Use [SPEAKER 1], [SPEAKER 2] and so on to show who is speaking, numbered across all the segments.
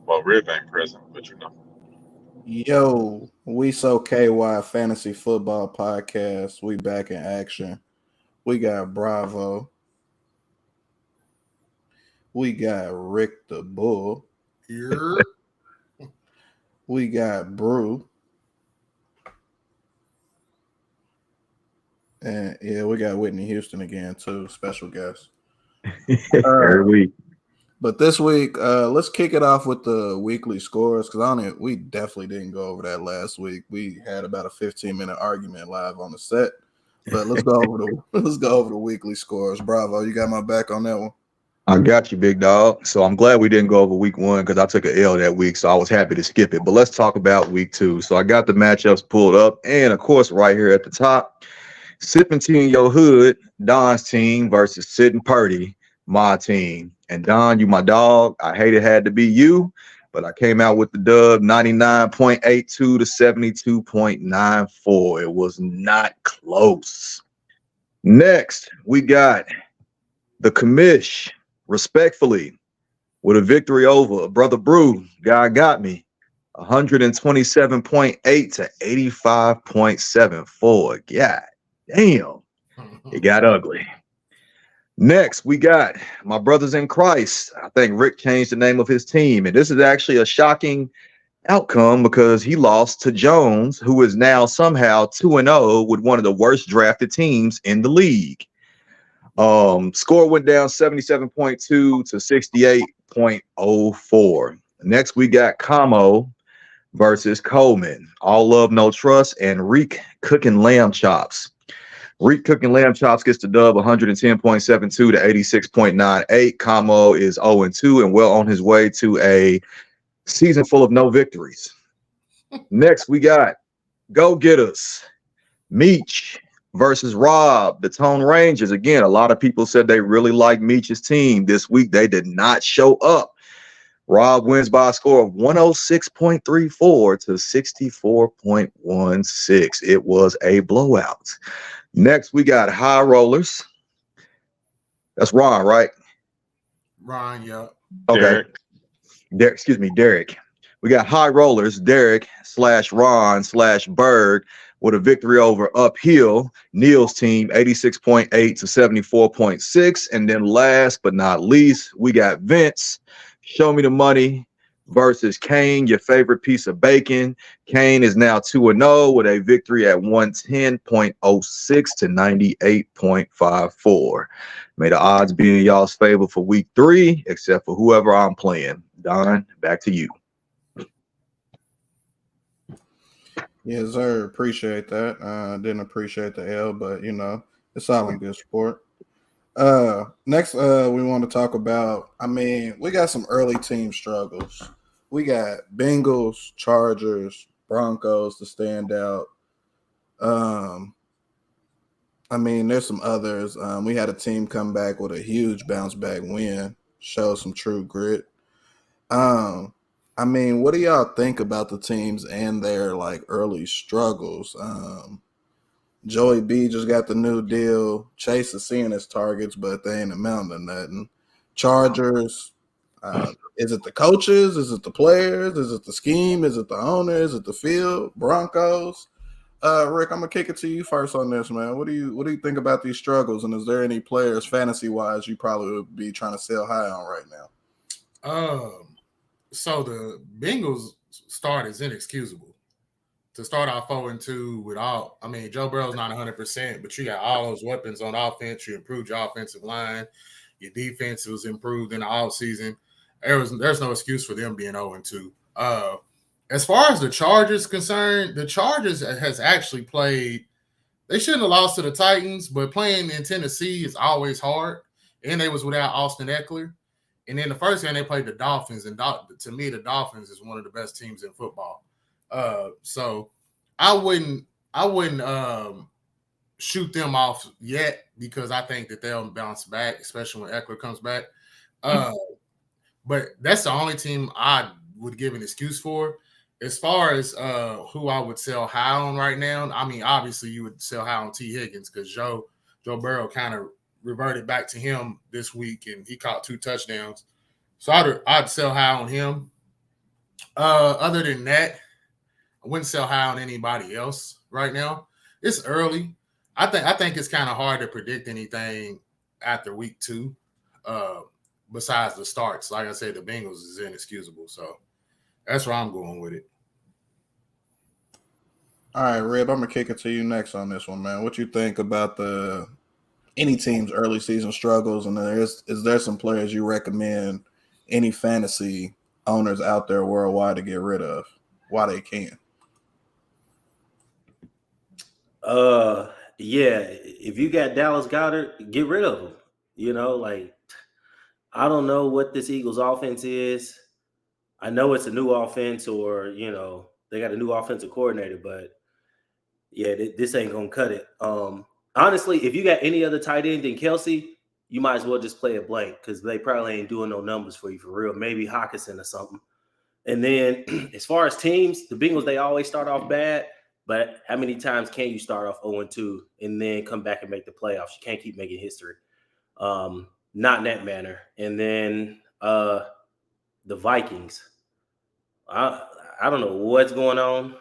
[SPEAKER 1] Well, Riv ain't present, but you know.
[SPEAKER 2] Yo, we so KY Fantasy Football Podcast. We back in action. We got Bravo. We got Rick the Bull.
[SPEAKER 3] Here.
[SPEAKER 2] We got Brew. And yeah, we got Whitney Houston again too, special guest.
[SPEAKER 4] Every
[SPEAKER 2] Uh,
[SPEAKER 4] week.
[SPEAKER 2] but this week, let's kick it off with the weekly scores because I don't. We definitely didn't go over that last week. We had about a 15-minute argument live on the set. But let's go over the let's go over the weekly scores. Bravo, you got my back on that one.
[SPEAKER 4] I got you, big dog. So I'm glad we didn't go over week one because I took an L that week. So I was happy to skip it. But let's talk about week two. So I got the matchups pulled up. And of course, right here at the top, Sipping Tea in Your Hood, Don's team versus Sid and Purdy, my team. And Don, you my dog. I hate it had to be you, but I came out with the dub 99.82 to 72.94. It was not close. Next, we got the commish, respectfully, with a victory over Brother Brew. Guy got me 127.8 to 85.74. God damn, it got ugly. Next, we got my brothers in Christ. I think Rick changed the name of his team, and this is actually a shocking outcome because he lost to Jones, who is now somehow 2-0 with one of the worst drafted teams in the league. Score went down 77.2 to 68.04. Next, we got Como versus Coleman. All love, no trust, and Reek cooking lamb chops. Reek cooking lamb chops gets the dub 110.72 to 86.98. Como is 0-2 and well on his way to a season full of no victories. Next, we got Go Getters, Meech versus Rob, the Tone Rangers. Again, a lot of people said they really like Meech's team. This week, they did not show up. Rob wins by a score of 106.34 to 64.16. It was a blowout. Next, we got High Rollers. That's Ron, right?
[SPEAKER 3] Ron, yeah.
[SPEAKER 4] Okay. Derek. We got High Rollers, Derek /Ron/Berg with a victory over Uphill, Neil's team, 86.8 to 74.6. And then last but not least, we got Vince, Show Me the Money versus Kane, your favorite piece of bacon. Kane is now 2-0 with a victory at 110.06 to 98.54. May the odds be in y'all's favor for week 3, except for whoever I'm playing. Don, back to you.
[SPEAKER 2] Yes, sir. Appreciate that. Didn't appreciate the L, but it's all in good sport. Next, we want to talk about. We got some early team struggles. We got Bengals, Chargers, Broncos to stand out. There's some others. We had a team come back with a huge bounce back win, show some true grit. What do y'all think about the teams and their early struggles? Joey B just got the new deal. Chase is seeing his targets, but they ain't amounting to nothing. Chargers, is it the coaches? Is it the players? Is it the scheme? Is it the owner? Is it the field? Broncos? Rick, I'm gonna kick it to you first on this, man. What do you think about these struggles? And is there any players fantasy wise you probably would be trying to sell high on right now?
[SPEAKER 3] So the Bengals start is inexcusable. To start off 0-2 with all, Joe Burrow's not 100%, but you got all those weapons on offense. You improved your offensive line. Your defense was improved in the offseason. There's no excuse for them being 0-2. As far as the Chargers concerned, the Chargers has actually played. They shouldn't have lost to the Titans, but playing in Tennessee is always hard. And they was without Austin Eckler. And then the first game they played the Dolphins, and to me, the Dolphins is one of the best teams in football. So I wouldn't shoot them off yet because I think that they'll bounce back, especially when Eckler comes back. But that's the only team I would give an excuse for. As far as who I would sell high on right now, obviously you would sell high on T. Higgins because Joe Burrow kind of reverted back to him this week and he caught 2 touchdowns. So I'd sell high on him. Other than that, I wouldn't sell high on anybody else right now. It's early. I think it's kind of hard to predict anything after week 2. Besides the starts, like I said, the Bengals is inexcusable. So that's where I'm going with it.
[SPEAKER 2] All right, Rib, I'm gonna kick it to you next on this one, man. What you think about any team's early season struggles, and is there some players you recommend any fantasy owners out there worldwide to get rid of while they can?
[SPEAKER 5] Yeah, if you got Dallas Goedert, get rid of him. I don't know what this Eagles offense is. I know it's a new offense, or they got a new offensive coordinator, but yeah, this ain't gonna cut it. Honestly, if you got any other tight end than Kelsey, you might as well just play it blank, because they probably ain't doing no numbers for you for real. Maybe Hawkinson or something. And then as far as teams, the Bengals, they always start off bad. But how many times can you start off 0-2 and then come back and make the playoffs? You can't keep making history. Not in that manner. And then the Vikings. I don't know what's going on.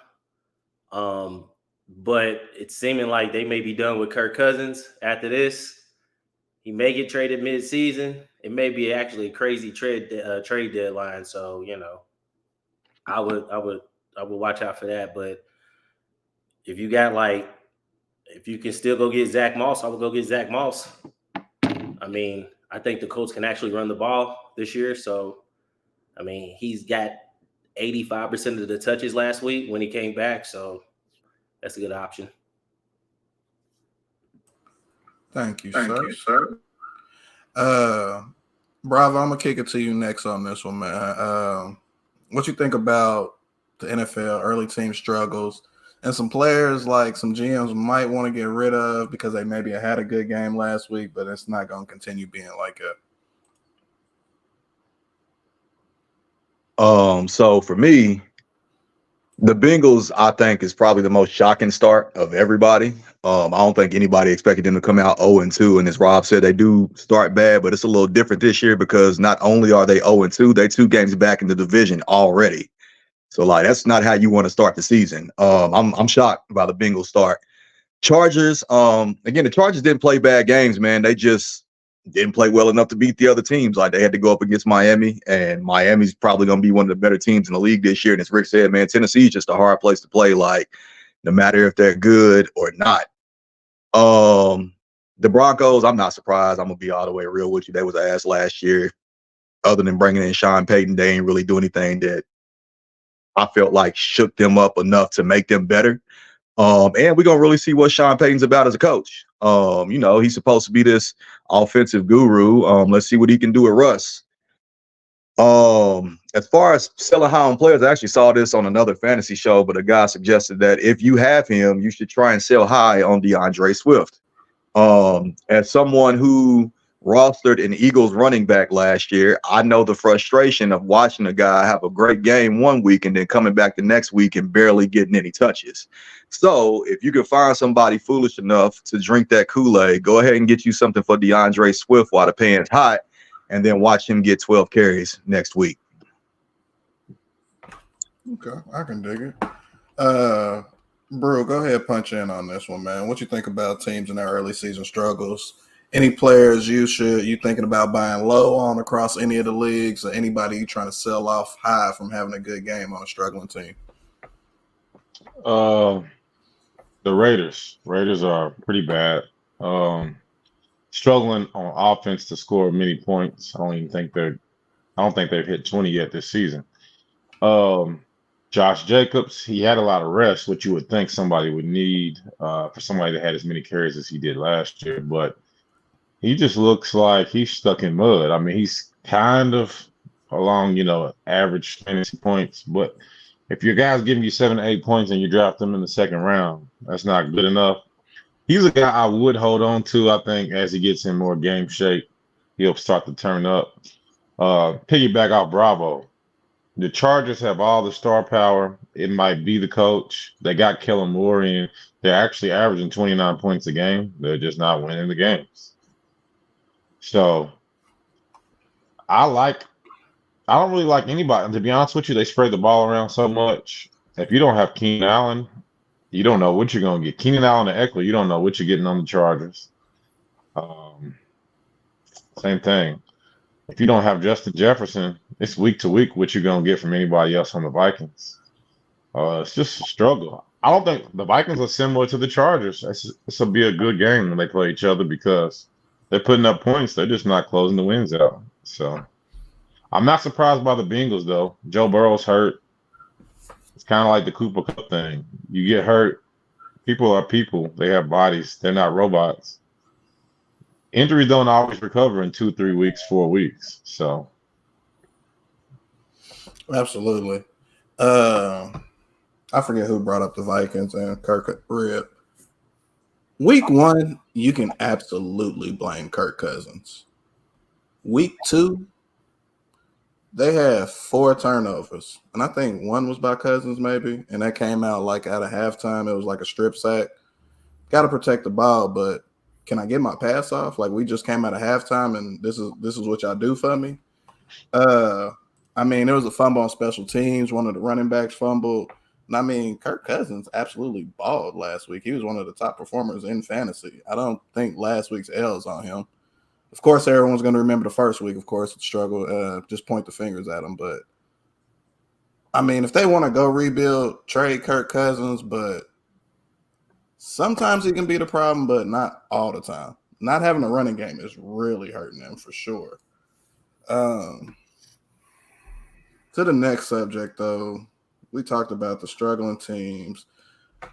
[SPEAKER 5] But it's seeming like they may be done with Kirk Cousins after this. He may get traded mid-season. It may be actually a crazy trade deadline. So, I would watch out for that. But if you can still go get Zach Moss, I would go get Zach Moss. I mean, I think the Colts can actually run the ball this year. So, I mean, he's got 85% of the touches last week when he came back. So that's a good option.
[SPEAKER 2] Thank you, sir. Bravo, I'm gonna kick it to you next on this one, man. What you think about the NFL early team struggles and some players like some GMs might want to get rid of because they maybe had a good game last week, but it's not going to continue being like
[SPEAKER 4] that? So for me, the Bengals, I think, is probably the most shocking start of everybody. I don't think anybody expected them to come out 0-2. And as Rob said, they do start bad, but it's a little different this year because not only are they 0-2, they're 2 games back in the division already. So, that's not how you want to start the season. I'm shocked by the Bengals start. Chargers, again, the Chargers didn't play bad games, man. They just didn't play well enough to beat the other teams. They had to go up against Miami, and Miami's probably going to be one of the better teams in the league this year. And as Rick said, man, Tennessee's just a hard place to play, no matter if they're good or not. The Broncos, I'm not surprised. I'm going to be all the way real with you. They was ass last year. Other than bringing in Sean Payton, they ain't really do anything that I felt like shook them up enough to make them better. And we're going to really see what Sean Payton's about as a coach. He's supposed to be this offensive guru. Let's see what he can do with Russ. As far as selling high on players, I actually saw this on another fantasy show, but a guy suggested that if you have him, you should try and sell high on DeAndre Swift. As someone who rostered an Eagles running back last year, I know the frustration of watching a guy have a great game one week and then coming back the next week and barely getting any touches. So if you can find somebody foolish enough to drink that Kool-Aid, go ahead and get you something for DeAndre Swift while the pan's hot, and then watch him get 12 carries next week.
[SPEAKER 2] Okay, I can dig it. Brew, go ahead, punch in on this one, man. What you think about teams in their early season struggles? Any players you thinking about buying low on across any of the leagues, or anybody you trying to sell off high from having a good game on a struggling team?
[SPEAKER 1] The Raiders. Raiders are pretty bad. Struggling on offense to score many points. I don't think they've hit 20 yet this season. Josh Jacobs, he had a lot of rest, which you would think somebody would need for somebody that had as many carries as he did last year, but he just looks like he's stuck in mud. I mean, he's kind of along, average fantasy points, but if your guy's giving you 7 to 8 points and you draft him in the second round, that's not good enough. He's a guy I would hold on to. I think as he gets in more game shape, he'll start to turn up. Piggyback off Bravo. The Chargers have all the star power. It might be the coach. They got Kellen Moore in. They're actually averaging 29 points a game. They're just not winning the games. So I like I don't really like anybody. To be honest with you, they spread the ball around so much. If you don't have Keenan Allen, you don't know what you're going to get. Keenan Allen and Eckler, you don't know what you're getting on the Chargers. Um, Same thing. If you don't have Justin Jefferson, it's week to week what you're going to get from anybody else on the Vikings. It's just a struggle. I don't think the Vikings are similar to the Chargers. This will be a good game when they play each other because they're putting up points. They're just not closing the wins out. So I'm not surprised by the Bengals, though. Joe Burrow's hurt. It's kind of like the Cooper Cup thing. You get hurt. People are people. They have bodies. They're not robots. Injuries don't always recover in 2, 3 weeks, 4 weeks. So
[SPEAKER 2] Absolutely. I forget who brought up the Vikings and Kirk Rip. Week 1, you can absolutely blame Kirk Cousins. Week 2, they had 4 turnovers, and I think one was by Cousins maybe, and that came out like at a halftime. It was like a strip sack. Got to protect the ball, but can I get my pass off? Like, we just came out of halftime, and this is what y'all do for me. I mean, there was a fumble on special teams. One of the running backs fumbled. And I mean, Kirk Cousins absolutely balled last week. He was one of the top performers in fantasy. I don't think last week's L is on him. Of course, everyone's going to remember the first week, of course, the struggle. Just point the fingers at him. But, I mean, if they want to go rebuild, trade Kirk Cousins, but sometimes he can be the problem, but not all the time. Not having a running game is really hurting them for sure. To the next subject, though, we talked about the struggling teams.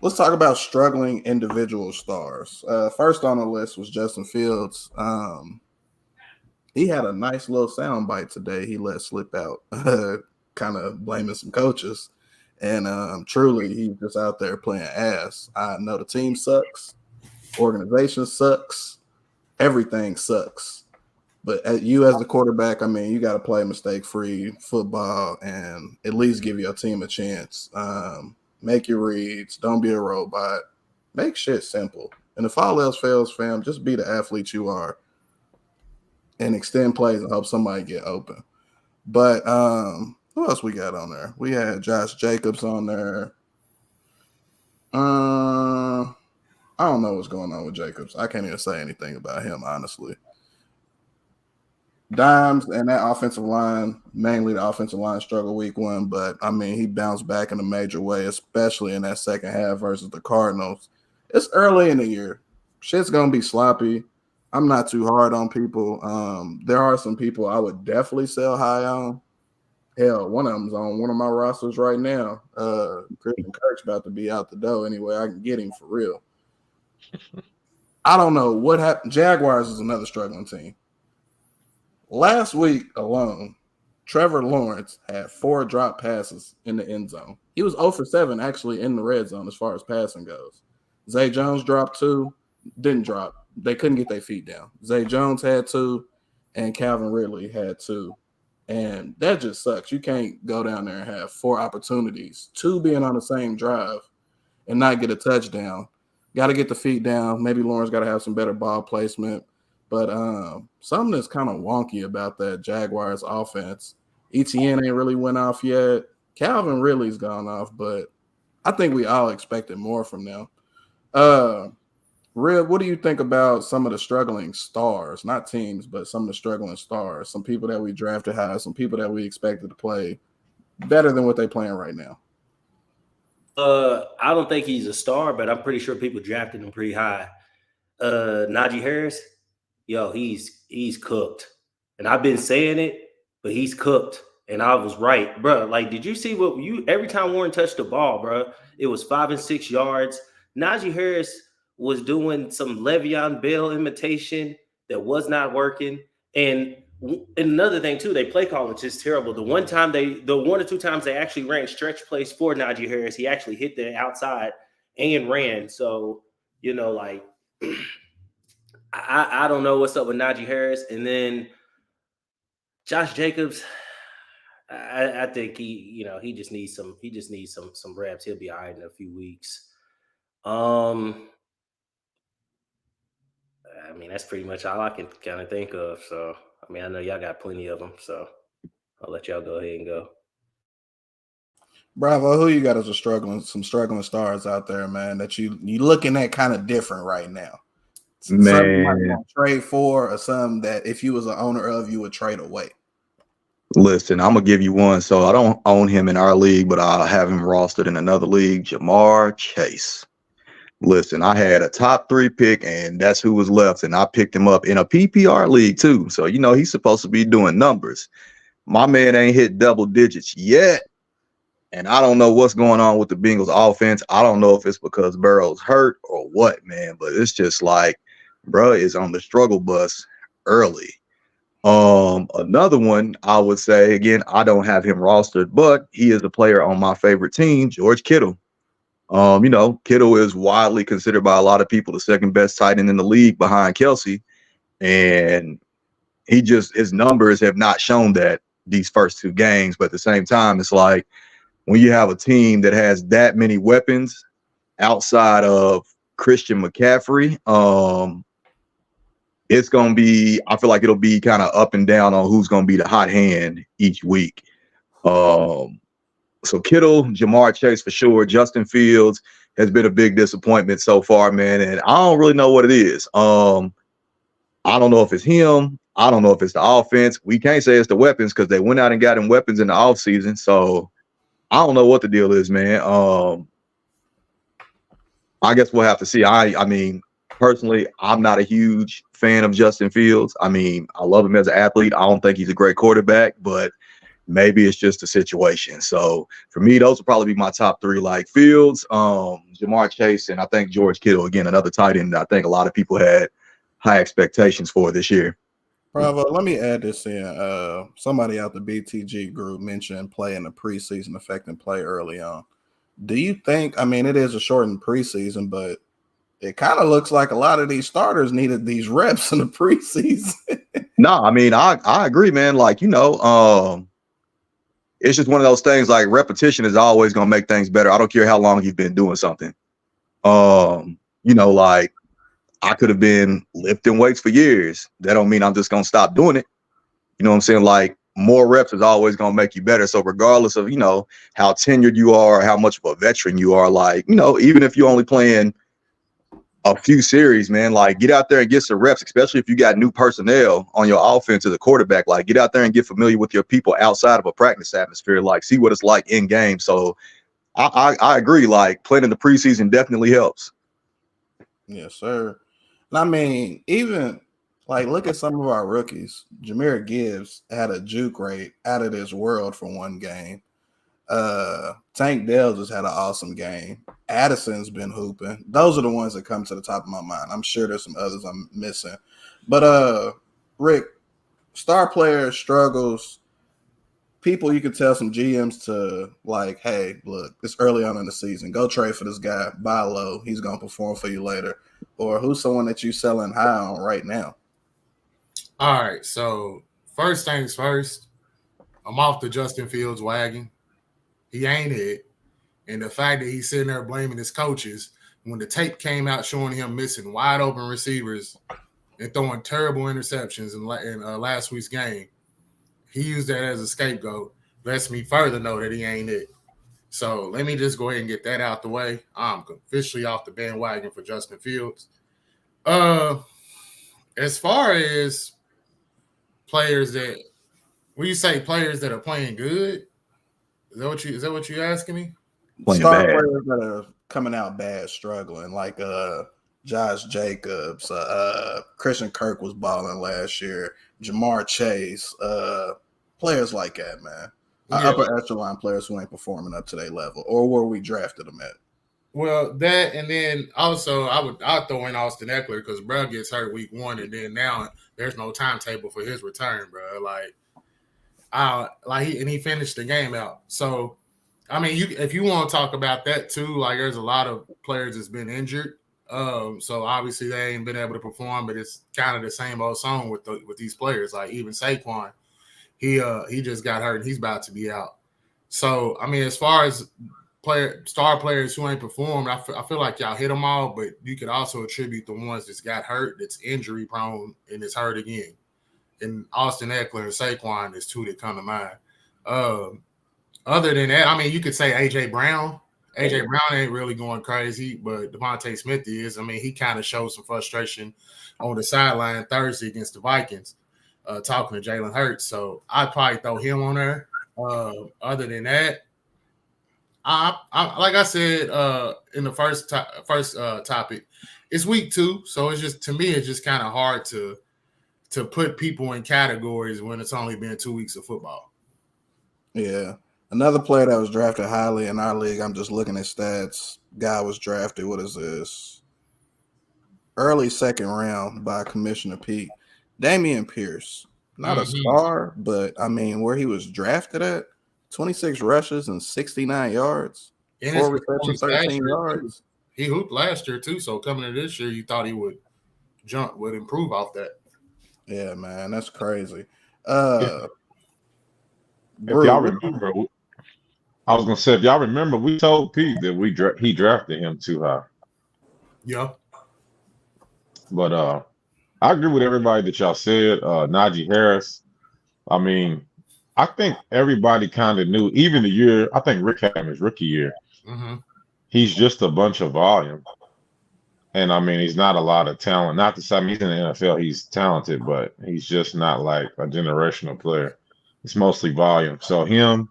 [SPEAKER 2] Let's talk about struggling individual stars. First on the list was Justin Fields. He had a nice little sound bite today he let slip out, kind of blaming some coaches. And truly, he's just out there playing ass. I know the team sucks. Organization sucks. Everything sucks. But you as the quarterback, I mean, you got to play mistake-free football and at least give your team a chance. Make your reads. Don't be a robot. Make shit simple. And if all else fails, fam, just be the athlete you are and extend plays and hope somebody get open. But who else we got on there? We had Josh Jacobs on there. I don't know what's going on with Jacobs. I can't even say anything about him, honestly. Dimes and that offensive line, mainly the offensive line struggled week 1, but I mean, he bounced back in a major way, especially in that second half versus the Cardinals. It's early in the year. Shit's going to be sloppy. I'm not too hard on people. There are some people I would definitely sell high on. Hell, one of them's on one of my rosters right now. Christian Kirk's about to be out the door anyway. I can get him for real. I don't know what happened. Jaguars is another struggling team. Last week alone, Trevor Lawrence had 4 drop passes in the end zone. He was 0 for 7 actually in the red zone as far as passing goes. Zay Jones dropped 2, didn't drop. They couldn't get their feet down. Zay Jones had 2, and Calvin Ridley had 2. And that just sucks. You can't go down there and have 4 opportunities, 2 being on the same drive, and not get a touchdown. Got to get the feet down. Maybe Lawrence got to have some better ball placement. But something that's kind of wonky about that Jaguars offense. ETN ain't really went off yet. Calvin Ridley's gone off, but I think we all expected more from them. Rib, what do you think about some of the struggling stars? Not teams, but some of the struggling stars. Some people that we drafted high, some people that we expected to play better than what they're playing right now.
[SPEAKER 5] I don't think he's a star, but I'm pretty sure people drafted him pretty high. Najee Harris. Yo, he's cooked. And I've been saying it, but he's cooked. And I was right, bro. Like, did you see what every time Warren touched the ball, bro, it was 5 and 6 yards. Najee Harris was doing some Le'Veon Bell imitation that was not working. And another thing, too, they play calling just terrible. The 1 or 2 times they actually ran stretch plays for Najee Harris, he actually hit the outside and ran. So, like, I don't know what's up with Najee Harris. And then Josh Jacobs, I think he just needs some reps. He'll be all right in a few weeks. I mean, that's pretty much all I can kind of think of. So, I mean, I know y'all got plenty of them. So, I'll let y'all go ahead and go.
[SPEAKER 2] Bravo, who you got as some struggling stars out there, man, that you looking at kind of different right now? Some you might want to trade for, or some that if you was an owner of, you would trade away.
[SPEAKER 4] Listen, I'm gonna give you one. So I don't own him in our league, but I have him rostered in another league. Jamar Chase. Listen, I had a top 3 pick, and that's who was left, and I picked him up in a PPR league too. So he's supposed to be doing numbers. My man ain't hit double digits yet. And I don't know what's going on with the Bengals offense. I don't know if it's because Burrow's hurt or what, man, but it's just like, bro is on the struggle bus early. Another one I would say, again, I don't have him rostered, but he is a player on my favorite team, George Kittle. Kittle is widely considered by a lot of people the second best tight end in the league behind Kelsey. And his numbers have not shown that these first 2 games, but at the same time, it's like, when you have a team that has that many weapons outside of Christian McCaffrey, it's going to be, I feel like it'll be kind of up and down on who's going to be the hot hand each week. So Kittle, Jamar Chase for sure. Justin Fields has been a big disappointment so far, man. And I don't really know what it is. I don't know if it's him. I don't know if it's the offense. We can't say it's the weapons because they went out and got him weapons in the offseason. So I don't know what the deal is, man. I guess we'll have to see. I mean, personally, I'm not a huge fan of Justin Fields. I mean, I love him as an athlete. I don't think he's a great quarterback, but maybe it's just a situation. So for me, those will probably be my top 3, like Fields, Jamar Chase, and I think George Kittle, again, another tight end that I think a lot of people had high expectations for this year.
[SPEAKER 2] Bravo, let me add this in. Somebody out the BTG group mentioned play in the preseason affecting play early on. Do you think, I mean, it is a shortened preseason, but it kind of looks like a lot of these starters needed these reps in the preseason.
[SPEAKER 4] No, I mean, I agree, man. Like, it's just one of those things, like repetition is always going to make things better. I don't care how long you've been doing something. Like I could have been lifting weights for years. That don't mean I'm just going to stop doing it. You know what I'm saying? Like more reps is always going to make you better. So regardless of, how tenured you are, how much of a veteran you are, like, even if you're only playing a few series, man, like get out there and get some reps, especially if you got new personnel on your offense as a quarterback. Like get out there and get familiar with your people outside of a practice atmosphere, like see what it's like in game. So I agree, like playing in the preseason definitely helps.
[SPEAKER 2] Yes, sir. And I mean, even like look at some of our rookies. Jahmyr Gibbs had a juke rate out of this world for one game. Tank Dell just had an awesome game. Addison's been hooping. Those are the ones that come to the top of my mind. I'm sure there's some others I'm missing. But Rick, star player struggles. People you could tell some GMs to like, hey, look, it's early on in the season. Go trade for this guy, buy low. He's gonna perform for you later. Or who's someone that you selling high on right now?
[SPEAKER 3] All right, so first things first, I'm off the Justin Fields wagon. He ain't it. And the fact that he's sitting there blaming his coaches when the tape came out showing him missing wide open receivers and throwing terrible interceptions in last week's game, he used that as a scapegoat. Lets me further know that he ain't it. So let me just go ahead and get that out the way. I'm officially off the bandwagon for Justin Fields. As far as players that, when you say players that are playing good, is that what you're asking me?
[SPEAKER 4] Playing
[SPEAKER 2] Star
[SPEAKER 4] bad.
[SPEAKER 2] players that are coming out bad, struggling, like Josh Jacobs, Christian Kirk was balling last year, Jamar Chase, players like that, man.
[SPEAKER 3] Yeah.
[SPEAKER 2] Upper echelon players who ain't performing up to their level, or where we drafted them at.
[SPEAKER 3] Well, that, and then also I'd throw in Austin Eckler because bro gets hurt week 1, and then now there's no timetable for his return, bro. He finished the game out. So, I mean, if you want to talk about that too, like there's a lot of players that's been injured. So obviously they ain't been able to perform, but it's kind of the same old song with these players. Like even Saquon, he just got hurt and he's about to be out. So I mean, as far as star players who ain't performed, I feel like y'all hit them all, but you could also attribute the ones that's got hurt, that's injury prone, and is hurt again. And Austin Eckler and Saquon is 2 that come to mind. Other than that, I mean, you could say AJ Brown. AJ Brown ain't really going crazy, but Devontae Smith is. I mean, he kind of showed some frustration on the sideline Thursday against the Vikings, talking to Jalen Hurts. So I'd probably throw him on there. Other than that, I like I said in the first topic, it's week 2, so it's just, to me, it's just kind of hard to put people in categories when it's only been 2 weeks of football.
[SPEAKER 2] Yeah. Another player that was drafted highly in our league, I'm just looking at stats. Guy was drafted, what is this? Early second round by Commissioner Pete. Dameon Pierce. Not a star, but I mean, where he was drafted at, 26 rushes and 69 yards.
[SPEAKER 3] And
[SPEAKER 2] 4 receptions, 13 yards.
[SPEAKER 3] He hooped last year too, so coming into this year, you thought he would improve off that.
[SPEAKER 2] Yeah, man, that's crazy.
[SPEAKER 1] If y'all remember, I was gonna say, if y'all remember, we told Pete that he drafted him too high.
[SPEAKER 3] Yeah.
[SPEAKER 1] But I agree with everybody that y'all said. Najee Harris. I mean, I think everybody kind of knew, even the year, I think Rick had him his rookie year.
[SPEAKER 3] Mm-hmm.
[SPEAKER 1] He's just a bunch of volume. And I mean, he's not a lot of talent. Not to say, I mean, he's in the NFL, he's talented, but he's just not like a generational player. It's mostly volume. So him,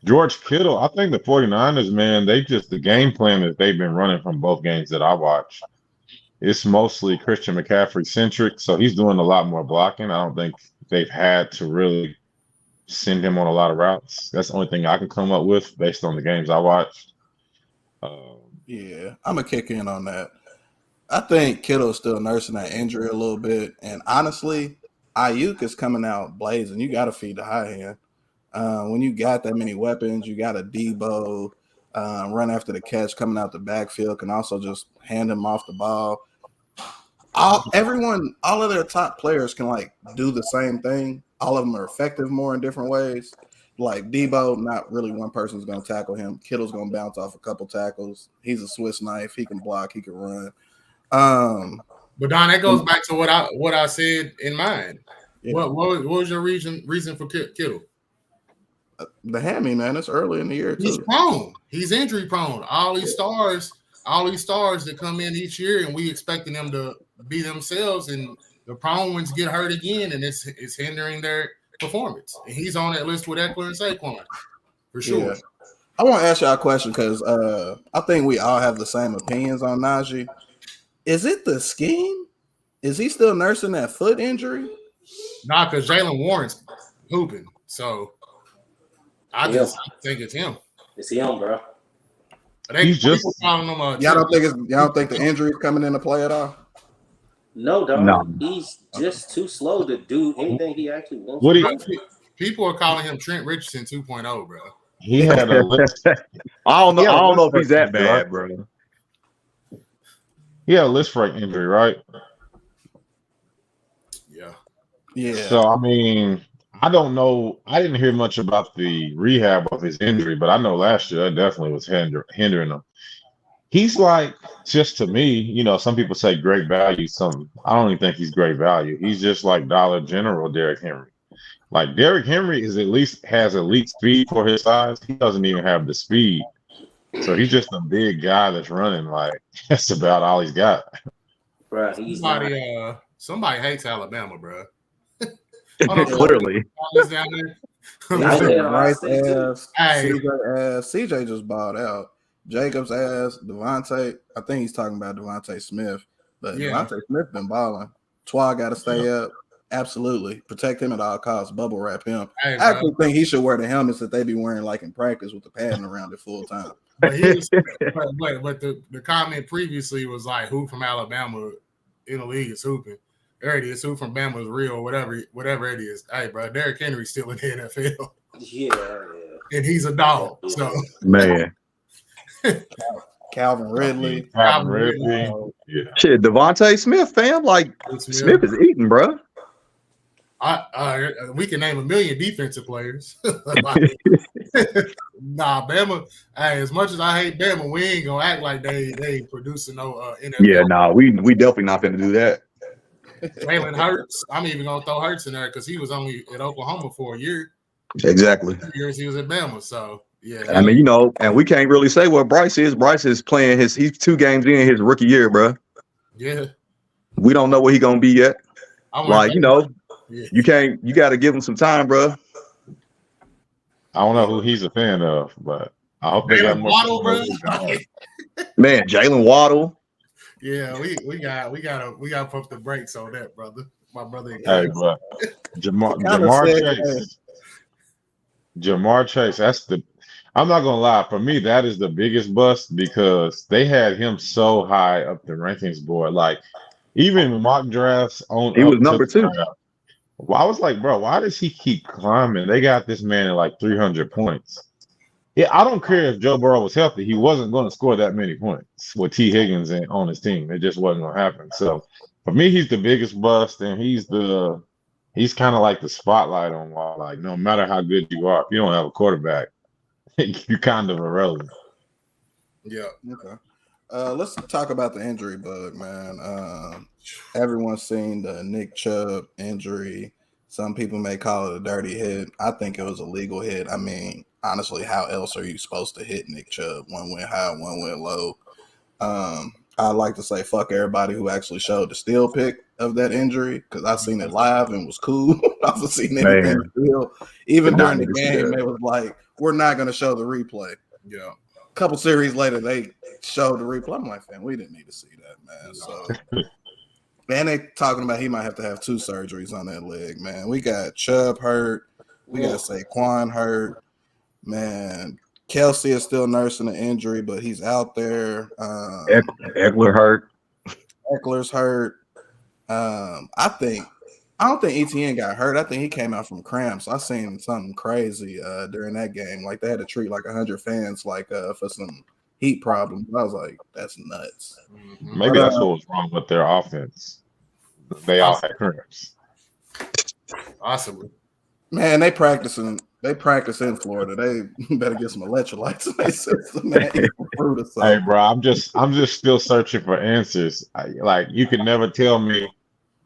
[SPEAKER 1] George Kittle, I think the 49ers, man, the game plan that they've been running from both games that I watched, it's mostly Christian McCaffrey centric. So he's doing a lot more blocking. I don't think they've had to really send him on a lot of routes. That's the only thing I can come up with based on the games I watched.
[SPEAKER 2] Yeah, I'm going to kick in on that. I think Kittle's still nursing that injury a little bit. And honestly, Ayuk is coming out blazing. You got to feed the high hand. When you got that many weapons, you got a Debo, run after the catch, coming out the backfield, can also just hand him off the ball. All of their top players can like do the same thing. All of them are effective more in different ways. Like Debo, not really one person's going to tackle him. Kittle's going to bounce off a couple tackles. He's a Swiss knife. He can block. He can run.
[SPEAKER 3] But Don, that goes back to what I said in mine.
[SPEAKER 2] Yeah.
[SPEAKER 3] What was your reason for Kittle?
[SPEAKER 2] The hammy, man. It's early in the year too.
[SPEAKER 3] He's prone. He's injury prone. All these stars that come in each year, and we expecting them to be themselves, and the prone ones get hurt again, and it's hindering their performance. And he's on that list with Eckler and Saquon for sure.
[SPEAKER 2] Yeah. I want to ask y'all a question because I think we all have the same opinions on Najee. Is it the scheme? Is he still nursing that foot injury?
[SPEAKER 3] Nah, because Jalen Warren's hooping. So I just think it's him.
[SPEAKER 5] It's him, bro.
[SPEAKER 1] He's just
[SPEAKER 2] y'all don't think the injury is coming into play at all?
[SPEAKER 5] No, dog.
[SPEAKER 4] No.
[SPEAKER 5] He's just too slow to do anything he actually wants.
[SPEAKER 3] People are calling him Trent Richardson 2.0, bro.
[SPEAKER 1] He had a list.
[SPEAKER 4] I don't know if he's that bad, bro.
[SPEAKER 1] He had a list break injury, right?
[SPEAKER 2] Yeah.
[SPEAKER 1] So I mean, I don't know. I didn't hear much about the rehab of his injury, but I know last year that definitely was hindering him. He's like, just to me, some people say great value. I don't even think he's great value. He's just like Dollar General Derrick Henry. Like Derrick Henry has elite speed for his size. He doesn't even have the speed. So he's just a big guy that's running. Like that's about all he's got.
[SPEAKER 5] Bro,
[SPEAKER 3] somebody hates Alabama, bro.
[SPEAKER 4] Clearly.
[SPEAKER 2] CJ just balled out. Jacobs ass, Devontae. I think he's talking about Devontae Smith, but Devontae Smith been balling. Twa got to stay up. Absolutely, protect him at all costs. Bubble wrap him. Hey, I actually think he should wear the helmets that they be wearing like in practice with the padding around it full time.
[SPEAKER 3] But the comment previously was like, "Who from Alabama in the league is hooping?" There it is. Who from Bama is real? Whatever it is. Hey, bro, Derrick Henry's still in the NFL.
[SPEAKER 5] Yeah.
[SPEAKER 3] And he's a dog. So
[SPEAKER 4] man.
[SPEAKER 2] Calvin Ridley.
[SPEAKER 1] Yeah.
[SPEAKER 4] Shit, Devontae Smith, fam. Like Smith is eating, bro.
[SPEAKER 3] We can name a million defensive players. Nah, Bama. Hey, as much as I hate Bama, we ain't gonna act like they producing no NFL.
[SPEAKER 4] Yeah, nah, we definitely not gonna do that.
[SPEAKER 3] Jalen Hurts. I'm even gonna throw Hurts in there because he was only at Oklahoma for a year.
[SPEAKER 4] Exactly.
[SPEAKER 3] 2 years he was at Bama. So yeah.
[SPEAKER 4] I mean, and we can't really say what Bryce is. Bryce is playing he's 2 games in his rookie year, bro.
[SPEAKER 3] Yeah.
[SPEAKER 4] We don't know what he's gonna be yet. Like,
[SPEAKER 3] yeah.
[SPEAKER 4] you got to give him some time, bro.
[SPEAKER 1] I don't know who he's a fan of, but I hope they got more.
[SPEAKER 3] Waddle, bro.
[SPEAKER 4] Man, Jalen Waddle.
[SPEAKER 3] Yeah, we gotta pump the brakes on that, brother. My brother.
[SPEAKER 1] Hey, but Jamar Chase. I'm not gonna lie. For me, that is the biggest bust because they had him so high up the rankings board. Like even mock drafts on.
[SPEAKER 4] He was number 2.
[SPEAKER 1] Well, I was like, bro, why does he keep climbing? They got this man at like 300 points. Yeah, I don't care if Joe Burrow was healthy. He wasn't going to score that many points with T. Higgins on his team. It just wasn't going to happen. So for me, he's the biggest bust, and he's kind of like the spotlight on why. Like no matter how good you are, if you don't have a quarterback, you're kind of irrelevant.
[SPEAKER 2] Yeah. Okay. Let's talk about the injury bug, man. Everyone's seen the Nick Chubb injury. Some people may call it a dirty hit. I think it was a legal hit. I mean, honestly, how else are you supposed to hit Nick Chubb? One went high, one went low. I like to say fuck everybody who actually showed the still pic of that injury because I seen it live and was cool. I've seen anything still. Even during the game, they was like, we're not going to show the replay.
[SPEAKER 3] Yeah.
[SPEAKER 2] A couple series later, they showed the replay. I'm like, man, we didn't need to see that, man. So, and they talking about he might have to have 2 surgeries on that leg, man. We got Chubb hurt. We got Saquon hurt. Man, Kelsey is still nursing an injury, but he's out there.
[SPEAKER 4] Eckler hurt.
[SPEAKER 2] Eckler's hurt. I don't think ETN got hurt. I think he came out from cramps. I seen something crazy during that game. Like they had to treat like 100 fans like for some heat problems. I was like, that's nuts.
[SPEAKER 1] Maybe that's what was wrong with their offense. They all had cramps.
[SPEAKER 3] Possibly.
[SPEAKER 2] Man, they practice in Florida. They better get some electrolytes in their system. Man.
[SPEAKER 1] Hey, bro, I'm just still searching for answers. Like you can never tell me,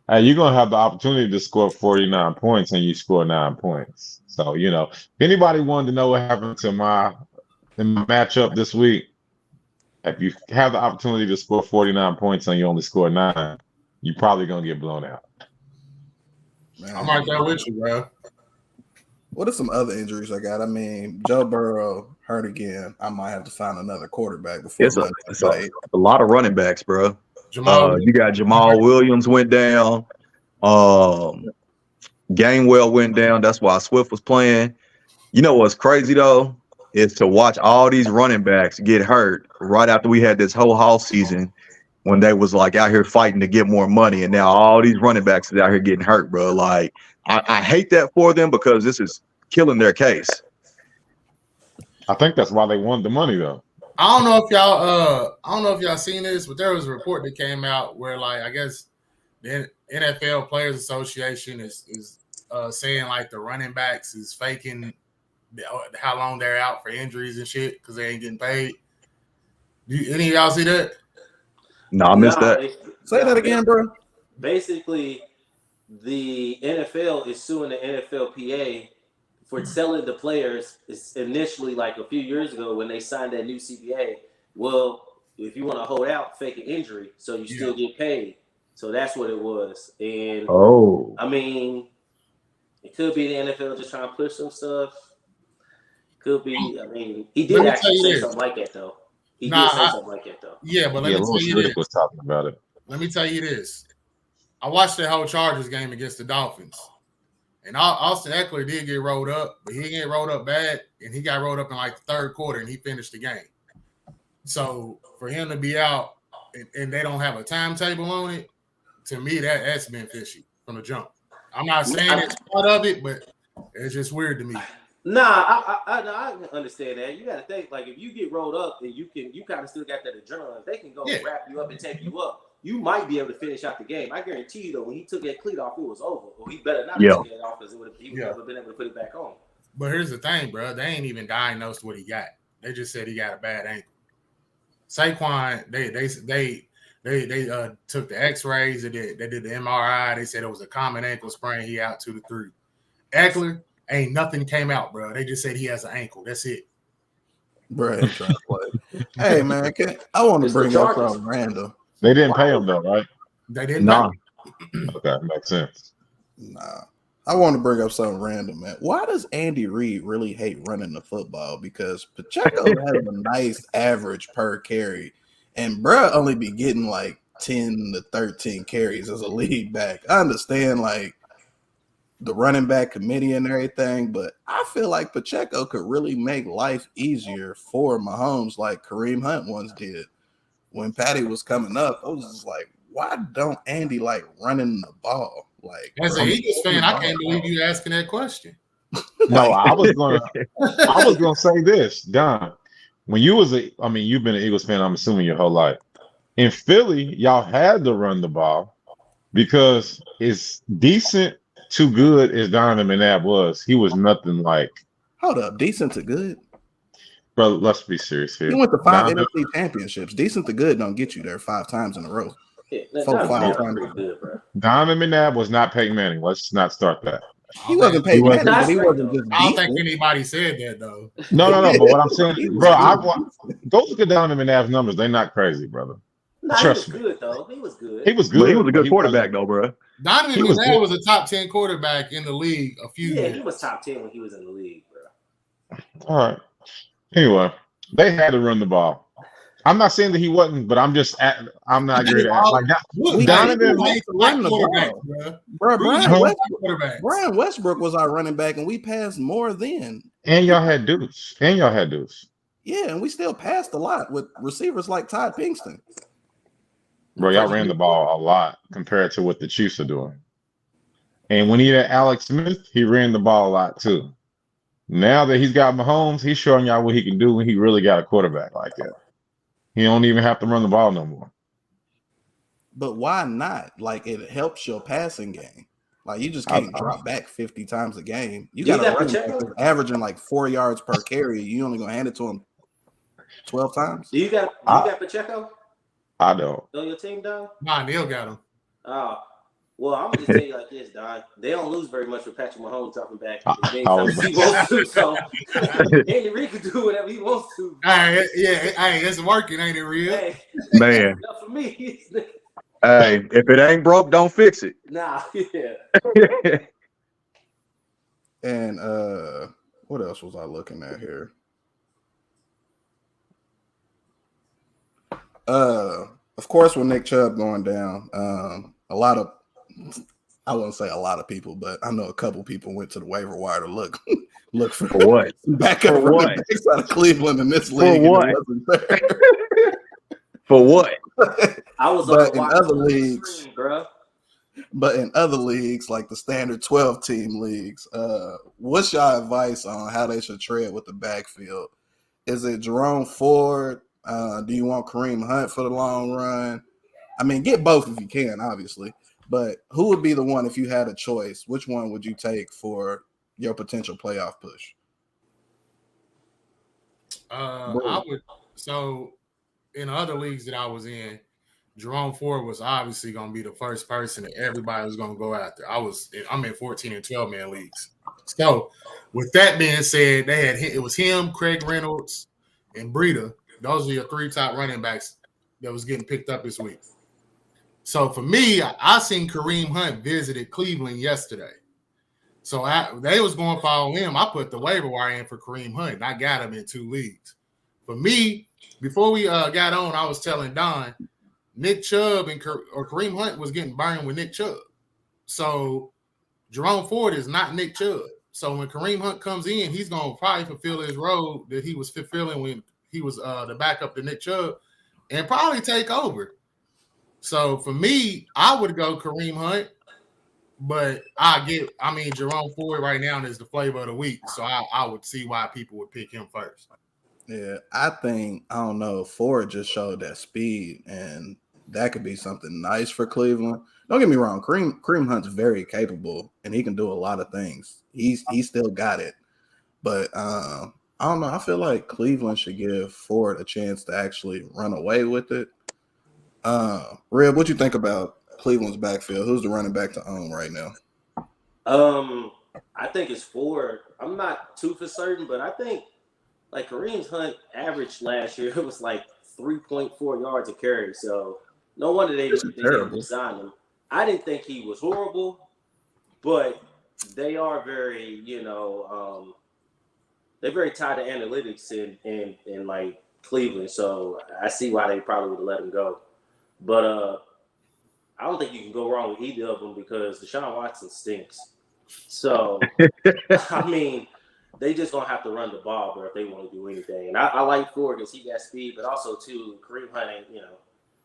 [SPEAKER 1] hey, you're gonna have the opportunity to score 49 points and you score 9 points. So if anybody wanted to know what happened to my matchup this week, if you have the opportunity to score 49 points and you only score 9, you're probably gonna get blown out.
[SPEAKER 2] Man,
[SPEAKER 3] I'm right there with you, bro.
[SPEAKER 2] What are some other injuries I got? I mean, Joe Burrow hurt again. I might have to find another quarterback before.
[SPEAKER 4] It's a lot of running backs, bro.
[SPEAKER 3] Jamal,
[SPEAKER 4] you got Jamal Williams went down. Gainwell went down. That's why Swift was playing. You know what's crazy though is to watch all these running backs get hurt right after we had this whole off season when they was like out here fighting to get more money, and now all these running backs is out here getting hurt, bro. Like I hate that for them because this is killing their case.
[SPEAKER 1] I think that's why they wanted the money though.
[SPEAKER 3] I don't know if y'all seen this, but there was a report that came out where like I guess the NFL Players Association is saying like the running backs is faking how long they're out for injuries and shit because they ain't getting paid. Any of y'all see that?
[SPEAKER 4] No, I missed that.
[SPEAKER 2] Say that again, bro.
[SPEAKER 5] Basically, the NFL is suing the NFLPA for selling the players. It's initially like a few years ago when they signed that new CBA. Well, if you want to hold out, fake an injury, so you still get paid. So that's what it was. And I mean, it could be the NFL just trying to push some stuff. Could be. I mean, he did actually say something like that though. He did say something like that though.
[SPEAKER 3] Yeah, but let me tell you this.
[SPEAKER 1] Was talking about it.
[SPEAKER 3] Let me tell you this. I watched that whole Chargers game against the Dolphins. And Austin Eckler did get rolled up, but he didn't get rolled up bad, and he got rolled up in like the third quarter, and he finished the game. So for him to be out and they don't have a timetable on it, to me, that's been fishy from the jump. I'm not saying it's part of it, but it's just weird to me.
[SPEAKER 5] Nah, I understand that. You got to think, like, if you get rolled up and you kind of still got that adrenaline, they can go wrap you up and take you up. You might be able to finish out the game. I guarantee you, though, when he took that cleat off, it was over. Or he better not have taken it off because he would never been able to put it back on.
[SPEAKER 3] But here's the thing, bro. They ain't even diagnosed what he got. They just said he got a bad ankle. Saquon, they They took the X-rays. They did the MRI. They said it was a common ankle sprain. He out 2 to 3. Eckler, ain't nothing came out, bro. They just said he has an ankle. That's it.
[SPEAKER 2] Bro, ain't trying to play. Hey, man, I want to bring up something random.
[SPEAKER 1] They didn't pay him though, right?
[SPEAKER 3] They didn't.
[SPEAKER 4] Nah.
[SPEAKER 1] Okay, makes sense.
[SPEAKER 2] Nah. I want to bring up something random, man. Why does Andy Reid really hate running the football? Because Pacheco has a nice average per carry, and bruh only be getting like 10 to 13 carries as a lead back. I understand like the running back committee and everything, but I feel like Pacheco could really make life easier for Mahomes like Kareem Hunt once did. When Patty was coming up, I was just like, why don't Andy like running the ball? Like,
[SPEAKER 3] as an Eagles fan, I can't believe you asking that question.
[SPEAKER 1] No, I was gonna say this, Don. When you've been an Eagles fan, I'm assuming your whole life. In Philly, y'all had to run the ball because it's decent to good as Donovan McNabb was. He was nothing like.
[SPEAKER 2] Hold up, decent to good.
[SPEAKER 1] Bro, let's be serious here.
[SPEAKER 2] He went to 5 NFC championships. Decent to good don't get you there 5 times in a row.
[SPEAKER 5] Yeah,
[SPEAKER 2] 5 times.
[SPEAKER 5] pretty good, bro.
[SPEAKER 1] Donovan McNabb was not Peyton Manning. Let's not start that.
[SPEAKER 2] He wasn't Peyton Manning, but he wasn't just
[SPEAKER 3] I don't think
[SPEAKER 2] decent.
[SPEAKER 3] anybody said that though.
[SPEAKER 1] No. But what I'm saying, bro, go look at Donovan McNabb's numbers. They're not crazy, brother.
[SPEAKER 5] Nah,
[SPEAKER 1] Trust
[SPEAKER 5] he was
[SPEAKER 1] me.
[SPEAKER 5] good though. He was good.
[SPEAKER 1] He was good.
[SPEAKER 4] But he was a good quarterback, though, bro.
[SPEAKER 3] Donovan McNabb was a top 10 quarterback in the league a few years.
[SPEAKER 5] He was top 10 when he was in the league, bro.
[SPEAKER 1] All right. Anyway, they had to run the ball. I'm not saying that he wasn't, but I'm not great at like that.
[SPEAKER 2] Donovan
[SPEAKER 3] Donovan
[SPEAKER 2] run the ball, bro. Brian Westbrook was our running back, and we passed more then.
[SPEAKER 1] And y'all had dudes.
[SPEAKER 2] Yeah, and we still passed a lot with receivers like Todd Pinkston.
[SPEAKER 1] Bro, y'all ran the ball a lot compared to what the Chiefs are doing. And when he had Alex Smith, he ran the ball a lot too. Now that he's got Mahomes, he's showing y'all what he can do when he really got a quarterback like that. He don't even have to run the ball no more.
[SPEAKER 2] But why not? Like, it helps your passing game. Like, you just can't drop back 50 times a game. You got to run averaging like 4 yards per carry. You only gonna hand it to him 12 times.
[SPEAKER 5] Do you got Pacheco?
[SPEAKER 1] I don't.
[SPEAKER 5] On your team, Don?
[SPEAKER 3] Nah, Neil got him.
[SPEAKER 5] Oh, well, I'm gonna just tell you like this, Don. They don't lose very much with Patrick Mahomes dropping back. He wants to, so Andy Reid can do whatever he wants to.
[SPEAKER 3] Hey, it's working, ain't it, real?
[SPEAKER 5] Hey,
[SPEAKER 4] man.
[SPEAKER 5] Not for me.
[SPEAKER 4] Hey, if it ain't broke, don't fix it.
[SPEAKER 5] Nah, yeah.
[SPEAKER 2] And what else was I looking at here? Of course, with Nick Chubb going down, I wouldn't say a lot of people, but I know a couple people went to the waiver wire to look for
[SPEAKER 4] what?
[SPEAKER 2] Backup running backs out of Cleveland in this league.
[SPEAKER 4] For what? For what?
[SPEAKER 5] I was
[SPEAKER 2] in other leagues,
[SPEAKER 5] screen, bro.
[SPEAKER 2] But in other leagues, like the standard 12-team leagues, what's your advice on how they should tread with the backfield? Is it Jerome Ford? Do you want Kareem Hunt for the long run? I mean, get both if you can, obviously. But who would be the one if you had a choice? Which one would you take for your potential playoff push?
[SPEAKER 3] I would. So, in other leagues that I was in, Jerome Ford was obviously going to be the first person that everybody was going to go after. I'm in 14 and 12 man leagues. So, with that being said, it was him, Craig Reynolds, and Breida. Those are your 3 top running backs that was getting picked up this week. So for me, I seen Kareem Hunt visited Cleveland yesterday. So they was going to follow him. I put the waiver wire in for Kareem Hunt, and I got him in 2 leagues. For me, before we got on, I was telling Don, Nick Chubb or Kareem Hunt was getting burned with Nick Chubb. So Jerome Ford is not Nick Chubb. So when Kareem Hunt comes in, he's going to probably fulfill his role that he was fulfilling when he was the backup to Nick Chubb and probably take over. So for me, I would go Kareem Hunt, but Jerome Ford right now is the flavor of the week. So I would see why people would pick him first.
[SPEAKER 2] Yeah, I don't know, Ford just showed that speed, and that could be something nice for Cleveland. Don't get me wrong, Kareem Hunt's very capable, and he can do a lot of things. He's still got it. But I don't know. I feel like Cleveland should give Ford a chance to actually run away with it. Red, what you think about Cleveland's backfield? Who's the running back to own right now?
[SPEAKER 5] I think it's Ford. I'm not too for certain, but I think like Kareem Hunt averaged last year, it was like 3.4 yards a carry. So no wonder they didn't resign him. I didn't think he was horrible, but they are very, they're very tied to analytics in like Cleveland. So I see why they probably would have let him go. But I don't think you can go wrong with either of them because Deshaun Watson stinks. So, I mean, they just gonna have to run the ball, bro, if they want to do anything. And I like Ford because he got speed, but also too, Kareem Hunt ain't,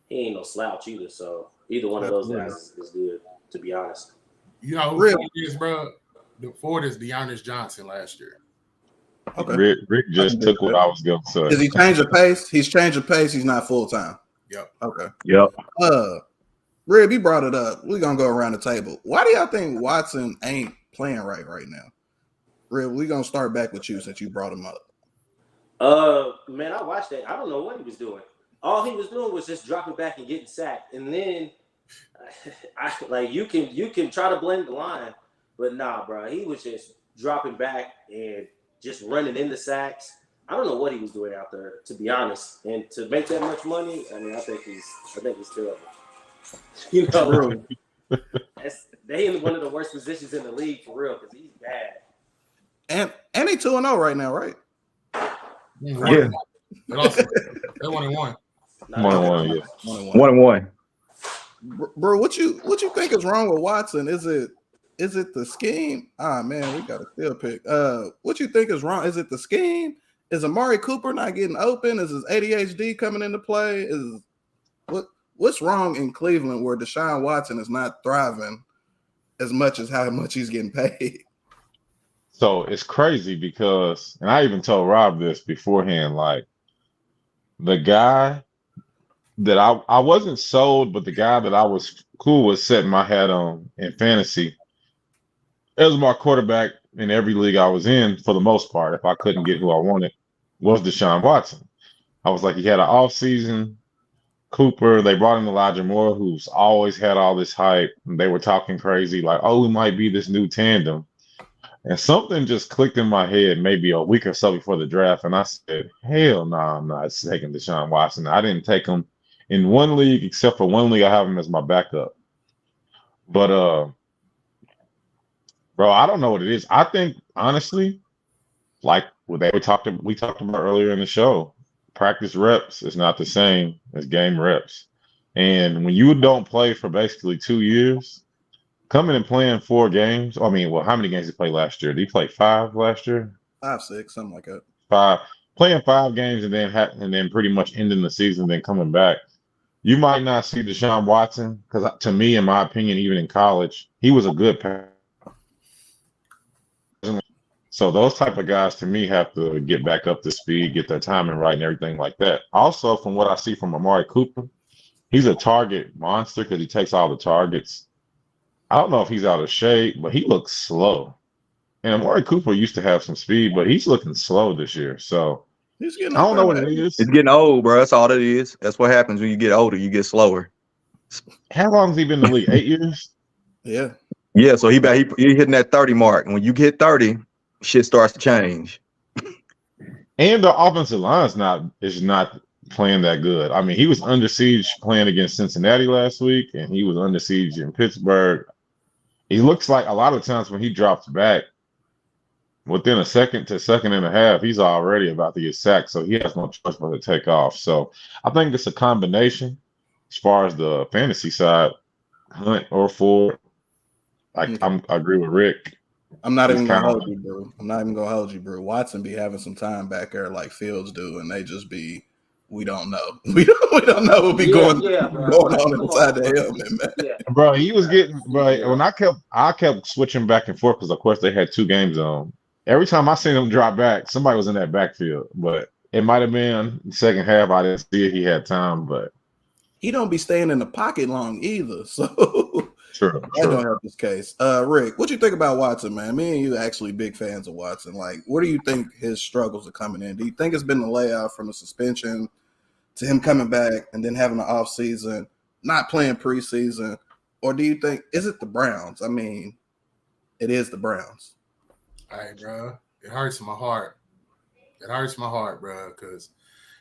[SPEAKER 5] he ain't no slouch either. So either one of those guys is good, to be honest.
[SPEAKER 3] You know who Ford is, bro? The Ford is Dearness Johnson last year.
[SPEAKER 2] Okay.
[SPEAKER 1] Rick just took what I was gonna say.
[SPEAKER 2] Does he change the pace? He's changing pace. He's not full time.
[SPEAKER 3] Yep.
[SPEAKER 2] Okay.
[SPEAKER 4] Yep.
[SPEAKER 2] Rib, he brought it up. We're gonna go around the table. Why do y'all think Watson ain't playing right now? Rib, we're gonna start back with you since you brought him up.
[SPEAKER 5] Man, I watched that. I don't know what he was doing. All he was doing was just dropping back and getting sacked. And then you can try to blame the line, but nah, bro. He was just dropping back and just running into sacks. I don't know what he was doing out there, to be honest. And to make that much money, I mean, I think he's terrible. They in one of the worst positions in the league for real because he's bad.
[SPEAKER 2] And he 2-0 right now, right?
[SPEAKER 3] Yeah. They 1-1.
[SPEAKER 1] 1-1, yeah.
[SPEAKER 4] 1-1.
[SPEAKER 2] Bro, what you think is wrong with Watson? Is it the scheme? Ah man, we got a still pick. What you think is wrong? Is it the scheme? Is Amari Cooper not getting open? Is his ADHD coming into play? What's wrong in Cleveland where Deshaun Watson is not thriving as much as how much he's getting paid?
[SPEAKER 1] So it's crazy because, and I even told Rob this beforehand, like the guy that I wasn't sold, but the guy that I was cool with setting my hat on in fantasy, it was my quarterback in every league I was in for the most part. If I couldn't get who I wanted, was Deshaun Watson. I was like, he had an off season. Cooper, they brought in Elijah Moore, who's always had all this hype. And they were talking crazy, like, oh, we might be this new tandem. And something just clicked in my head maybe a week or so before the draft. And I said, hell no, I'm not taking Deshaun Watson. I didn't take him in one league, except for one league, I have him as my backup. But, bro, I don't know what it is. I think, honestly, like what we talked about earlier in the show, practice reps is not the same as game reps. And when you don't play for basically 2 years, coming and playing 4 games, I mean, well, how many games did he play last year? Did he play 5 last year?
[SPEAKER 2] 5, 6, something like that.
[SPEAKER 1] 5. Playing 5 games and then pretty much ending the season, then coming back. You might not see Deshaun Watson because to me, in my opinion, even in college, he was a good passer. So those type of guys to me have to get back up to speed, get their timing right and everything like that. Also, from what I see from Amari Cooper, he's a target monster because he takes all the targets. I don't know if he's out of shape, but he looks slow. And Amari Cooper used to have some speed, but he's looking slow this year. So I don't know what it is.
[SPEAKER 4] It's getting old, bro. That's all it is. That's what happens when you get older. You get slower.
[SPEAKER 1] How long has he been in the league? 8 years?
[SPEAKER 2] Yeah.
[SPEAKER 4] Yeah, so he hitting that 30 mark. And when you get 30, shit starts to change.
[SPEAKER 1] And the offensive line is not playing that good. I mean, he was under siege playing against Cincinnati last week, and he was under siege in Pittsburgh. He looks like a lot of times when he drops back, within a second to second and a half, he's already about to get sacked, so he has no choice but to take off. So I think it's a combination as far as the fantasy side, Hunt or Ford. I agree with Rick.
[SPEAKER 2] I'm not even gonna hold you, bro. Watson be having some time back there like Fields do, and they just be, we don't know. We don't know what be going on inside the helmet, man.
[SPEAKER 5] Yeah.
[SPEAKER 1] Bro, he was getting when I kept switching back and forth because of course they had 2 games on. Every time I seen him drop back, somebody was in that backfield. But it might have been the second half. I didn't see it. He had time, but
[SPEAKER 2] he don't be staying in the pocket long either. So
[SPEAKER 1] true.
[SPEAKER 2] That don't help this case. Rick, what you think about Watson, man? Me and you actually big fans of Watson. Like, where do you think his struggles are coming in? Do you think it's been the layoff from the suspension? to him coming back and then having an off season, not playing preseason? Or do you think, is it the Browns? I mean, it is the Browns.
[SPEAKER 3] Hey, bro, it hurts my heart. It hurts my heart, bro, because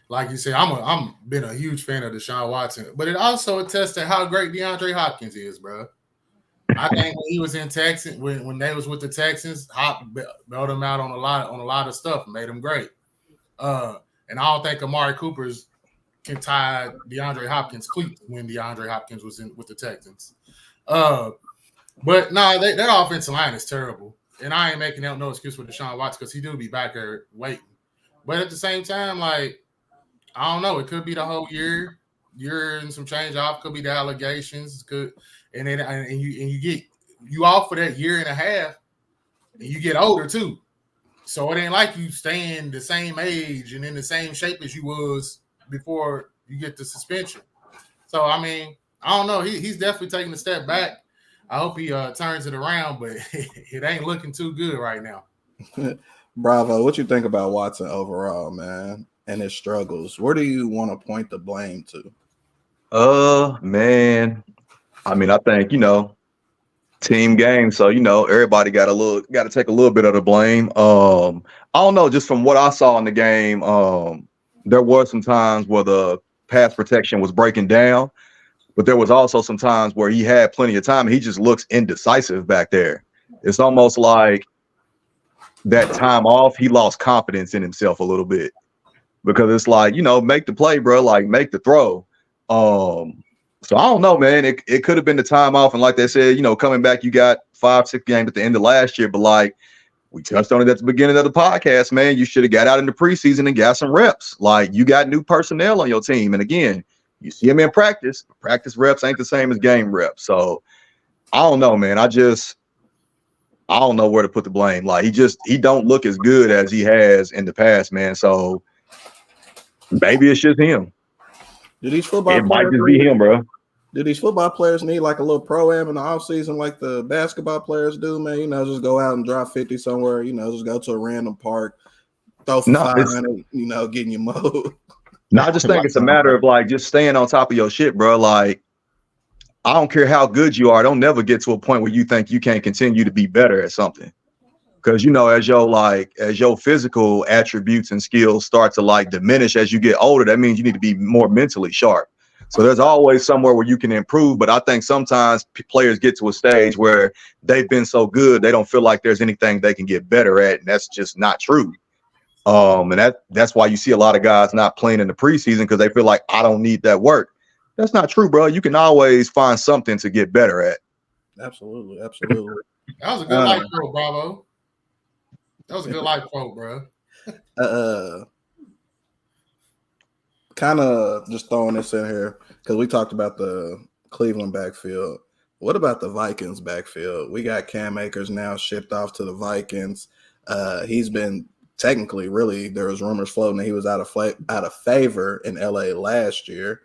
[SPEAKER 3] like you said, I'm been a huge fan of Deshaun Watson, but it also attests to how great DeAndre Hopkins is, bro. I think when he was in Texas, when they was with the Texans, Hop bailed him out on a lot of stuff, made him great. And I don't think Amari Cooper's can tie DeAndre Hopkins' cleats when DeAndre Hopkins was in with the Texans. But no, that offensive line is terrible. And I ain't making no excuse for Deshaun Watson because he do be back there waiting. But at the same time, like, I don't know. It could be the whole year and some change off. Could be the allegations. And you off for that year and a half, and you get older too. So it ain't like you staying the same age and in the same shape as you was before you get the suspension. So I mean, I don't know. He's definitely taking a step back. I hope he turns it around, but it ain't looking too good right now.
[SPEAKER 2] Bravo. What you think about Watson overall, man, and his struggles? Where do you want to point the blame to?
[SPEAKER 4] Man. I mean, I think, team game. So, everybody got to take a little bit of the blame. I don't know, just from what I saw in the game, there were some times where the pass protection was breaking down, but there was also some times where he had plenty of time and he just looks indecisive back there. It's almost like that time off, he lost confidence in himself a little bit because it's like, make the play, bro, like make the throw. So I don't know, man. It could have been the time off. And like they said, coming back, you got 5-6 games at the end of last year. But like we touched on it at the beginning of the podcast, man, you should have got out in the preseason and got some reps. Like you got new personnel on your team. And again, you see him in practice. Practice reps ain't the same as game reps. So I don't know, man. I don't know where to put the blame. Like he don't look as good as he has in the past, man. So maybe it's just him.
[SPEAKER 2] Do these football
[SPEAKER 4] It might just be him, bro.
[SPEAKER 2] Do these football players need like a little pro-am in the offseason like the basketball players do, man? Just go out and drop 50 somewhere, just go to a random park, throw for 500, getting your mode.
[SPEAKER 4] No, I just think it's a matter of like just staying on top of your shit, bro. Like, I don't care how good you are. Don't never get to a point where you think you can't continue to be better at something. Because, as your physical attributes and skills start to like diminish as you get older, that means you need to be more mentally sharp. So there's always somewhere where you can improve. But I think sometimes players get to a stage where they've been so good, they don't feel like there's anything they can get better at. And that's just not true. And that's why you see a lot of guys not playing in the preseason because they feel like I don't need that work. That's not true, bro. You can always find something to get better at.
[SPEAKER 2] Absolutely.
[SPEAKER 3] That was a good life quote, Bravo. That was a good life quote, bro.
[SPEAKER 2] Kind of just throwing this in here because we talked about the Cleveland backfield. What about the Vikings backfield? We got Cam Akers now shipped off to the Vikings. He's been technically, really, there was rumors floating that he was out of favor in LA last year.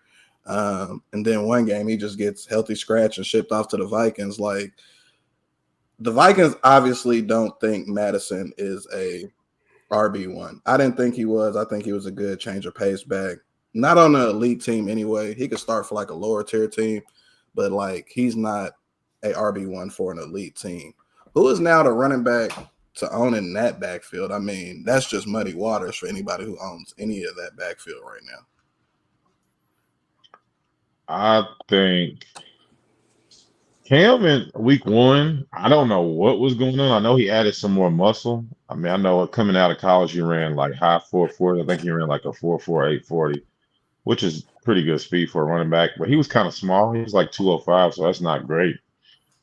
[SPEAKER 2] And then one game he just gets healthy scratch and shipped off to the Vikings. Like, the Vikings obviously don't think Madison is a RB1. I didn't think he was. I think he was a good change of pace back. Not on an elite team anyway. He could start for like a lower tier team, but like he's not a RB1 for an elite team. Who is now the running back to own in that backfield? I mean, that's just muddy waters for anybody who owns any of that backfield right now.
[SPEAKER 1] I think Cam in week 1, I don't know what was going on. I know he added some more muscle. I mean, I know coming out of college, he ran like high 4.40. I think he ran like a 4.48 40, which is pretty good speed for a running back. But he was kind of small. He was like 205, so that's not great.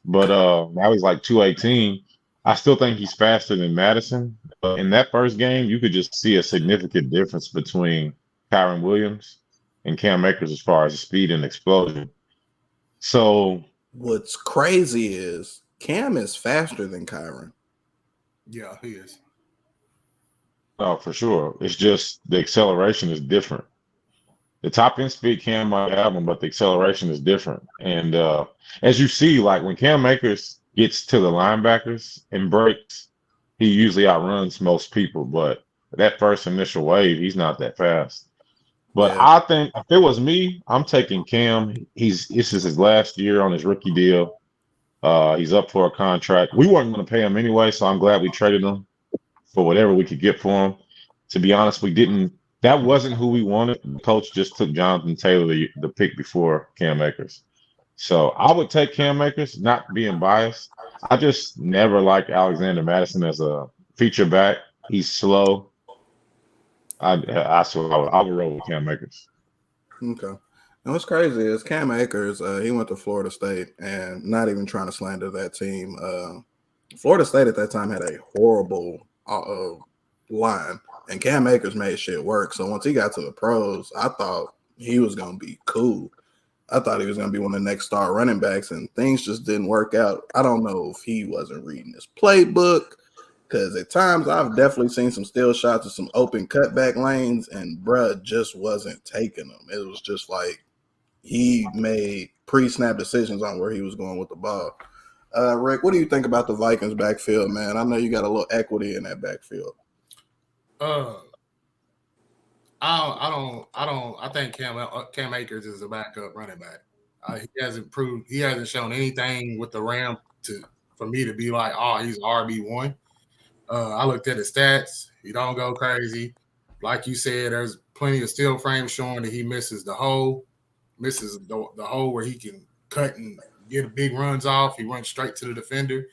[SPEAKER 1] But now he's like 218. I still think he's faster than Madison. But in that first game, you could just see a significant difference between Kyron Williams and Cam Akers as far as speed and explosion. So
[SPEAKER 2] what's crazy is Cam is faster than Kyron.
[SPEAKER 3] Yeah, he is.
[SPEAKER 1] Oh, for sure. It's just the acceleration is different. The top end speed Cam might have them, but the acceleration is different. And as you see, like when Cam Akers gets to the linebackers and breaks, he usually outruns most people. But that first initial wave, he's not that fast. But
[SPEAKER 2] Yeah.
[SPEAKER 1] I think if it was me, I'm taking Cam. This is his last year on his rookie deal. He's up for a contract. We weren't going to pay him anyway, so I'm glad we traded him for whatever we could get for him. To be honest, we didn't. That wasn't who we wanted. The coach just took Jonathan Taylor, the pick before Cam Akers. So I would take Cam Akers, not being biased. I just never liked Alexander Madison as a feature back. He's slow. So I would roll with Cam Akers.
[SPEAKER 2] Okay. And what's crazy is Cam Akers, he went to Florida State, and not even trying to slander that team. Florida State at that time had a horrible line, and Cam Akers made shit work. So once he got to the pros, I thought he was going to be cool. I thought he was going to be one of the next star running backs, and things just didn't work out. I don't know if he wasn't reading his playbook, because at times I've definitely seen some still shots of some open cutback lanes, and bruh just wasn't taking them. It was just like he made pre-snap decisions on where he was going with the ball. Rick, what do you think about the Vikings backfield, man? I know you got a little equity in that backfield.
[SPEAKER 3] I think Cam Akers is a backup running back. He hasn't shown anything with the Ram for me to be like, oh, he's RB1. I looked at his stats. He don't go crazy. Like you said, there's plenty of steel frames showing that he misses the hole where he can cut and get big runs off. He runs straight to the defender.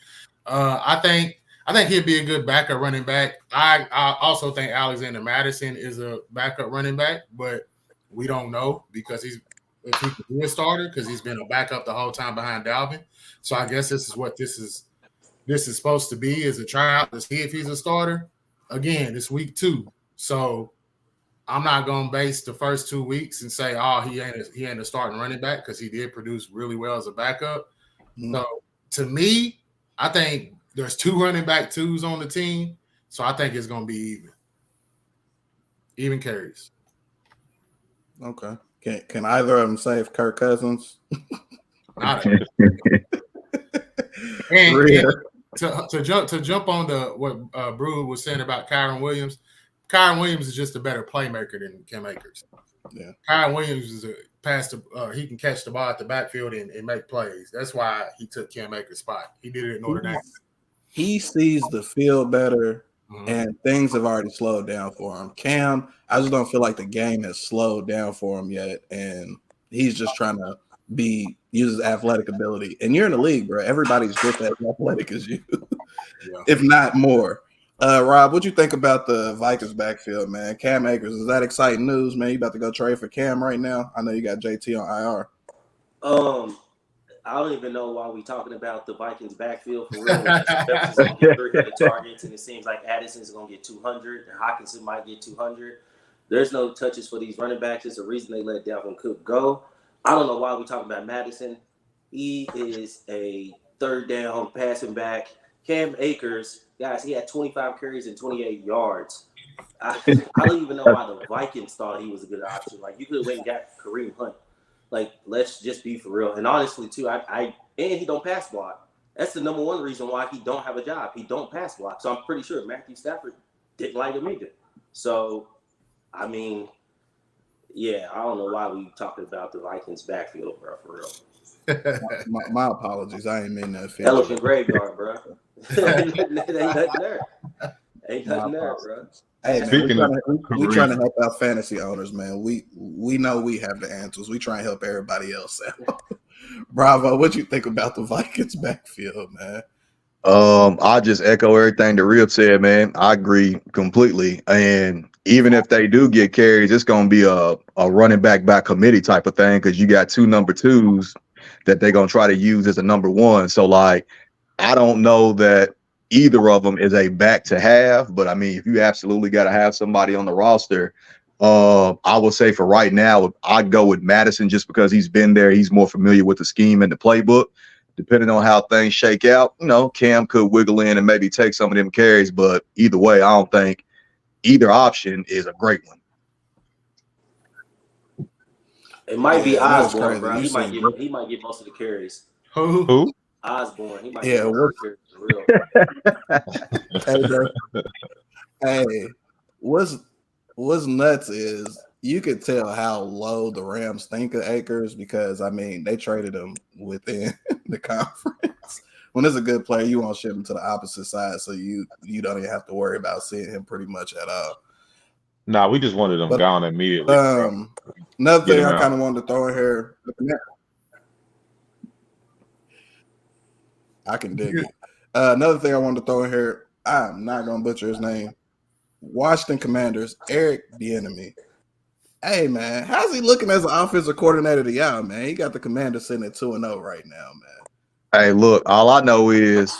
[SPEAKER 3] I think he'd be a good backup running back. I also think Alexander Madison is a backup running back, but we don't know because if he could be a starter because he's been a backup the whole time behind Dalvin. So I guess this is what this is supposed to be, is a tryout to see if he's a starter. Again, it's week 2, so I'm not gonna base the first 2 weeks and say, oh, he ain't a starting running back, because he did produce really well as a backup. Mm-hmm. So to me, I think there's 2 running back 2s on the team, so I think it's gonna be even carries.
[SPEAKER 2] Okay. Can either of them save Kirk Cousins?
[SPEAKER 3] Not and to jump on what Brew was saying about Kyron Williams. Kyron Williams is just a better playmaker than Cam Akers. Yeah, Kyron Williams is he can catch the ball at the backfield and make plays. That's why he took Cam Akers' spot. He did it at Notre Dame.
[SPEAKER 2] He sees the field better, and things have already slowed down for him. Cam, I just don't feel like the game has slowed down for him yet, and he's just trying to use his athletic ability. And you're in the league, bro. Everybody's just as athletic as you, if not more. Rob, what you think about the Vikings backfield, man? Cam Akers, is that exciting news, man? You about to go trade for Cam right now? I know you got JT on IR.
[SPEAKER 5] I don't even know why we talking about the Vikings backfield for real. Jefferson's going to get 300 targets, and it seems like Addison's going to get 200, and Hawkinson might get 200. There's no touches for these running backs. It's the reason they let Dalvin Cook go. I don't know why we talking about Madison. He is a third down passing back. Cam Akers, guys, he had 25 carries and 28 yards. I don't even know why the Vikings thought he was a good option. Like, you could have went and got Kareem Hunt. Like, let's just be for real. And honestly, too, and he don't pass block. That's the number one reason why he don't have a job. He don't pass block. So I'm pretty sure Matthew Stafford didn't like him either. So, I mean, yeah, I don't know why we talking about the Vikings backfield, bro, for real.
[SPEAKER 2] My apologies. I ain't mean that.
[SPEAKER 5] Elephant graveyard, bro. Ain't nothing there. Ain't nothing there, bro.
[SPEAKER 2] Hey, man, we trying to help our fantasy owners, man. We know we have the answers. We try and help everybody else out. Bravo, what you think about the Vikings backfield, man?
[SPEAKER 4] I just echo everything that Rip said, man. I agree completely. And even if they do get carries, it's going to be a running back by committee type of thing, because you got 2 number 2s that they're going to try to use as a number 1. So, like, I don't know that either of them is a back to have, but I mean, if you absolutely got to have somebody on the roster, I would say for right now, I'd go with Madison just because he's been there. He's more familiar with the scheme and the playbook. Depending on how things shake out, Cam could wiggle in and maybe take some of them carries, but either way, I don't think either option is a great one.
[SPEAKER 5] It might be Osborne, bro. He might get most of the carries.
[SPEAKER 1] Who?
[SPEAKER 5] Osborne. He might get most of the carries for real.
[SPEAKER 2] Hey, what's nuts is you could tell how low the Rams think of Akers because I mean they traded him within the conference. When it's a good player, you won't ship him to the opposite side, so you don't even have to worry about seeing him pretty much at all.
[SPEAKER 1] Nah, we just wanted them
[SPEAKER 2] But
[SPEAKER 1] gone immediately.
[SPEAKER 2] Another
[SPEAKER 1] Get
[SPEAKER 2] thing
[SPEAKER 1] him
[SPEAKER 2] I
[SPEAKER 1] out.
[SPEAKER 2] kind of wanted to throw in here. I can dig it. Another thing I wanted to throw in here. I'm not gonna butcher his name. Washington Commanders, Eric Bieniemy. Hey man, how's he looking as an offensive coordinator to y'all, man? He got the Commanders sitting at 2-0 right now, man.
[SPEAKER 4] Hey, look, all I know is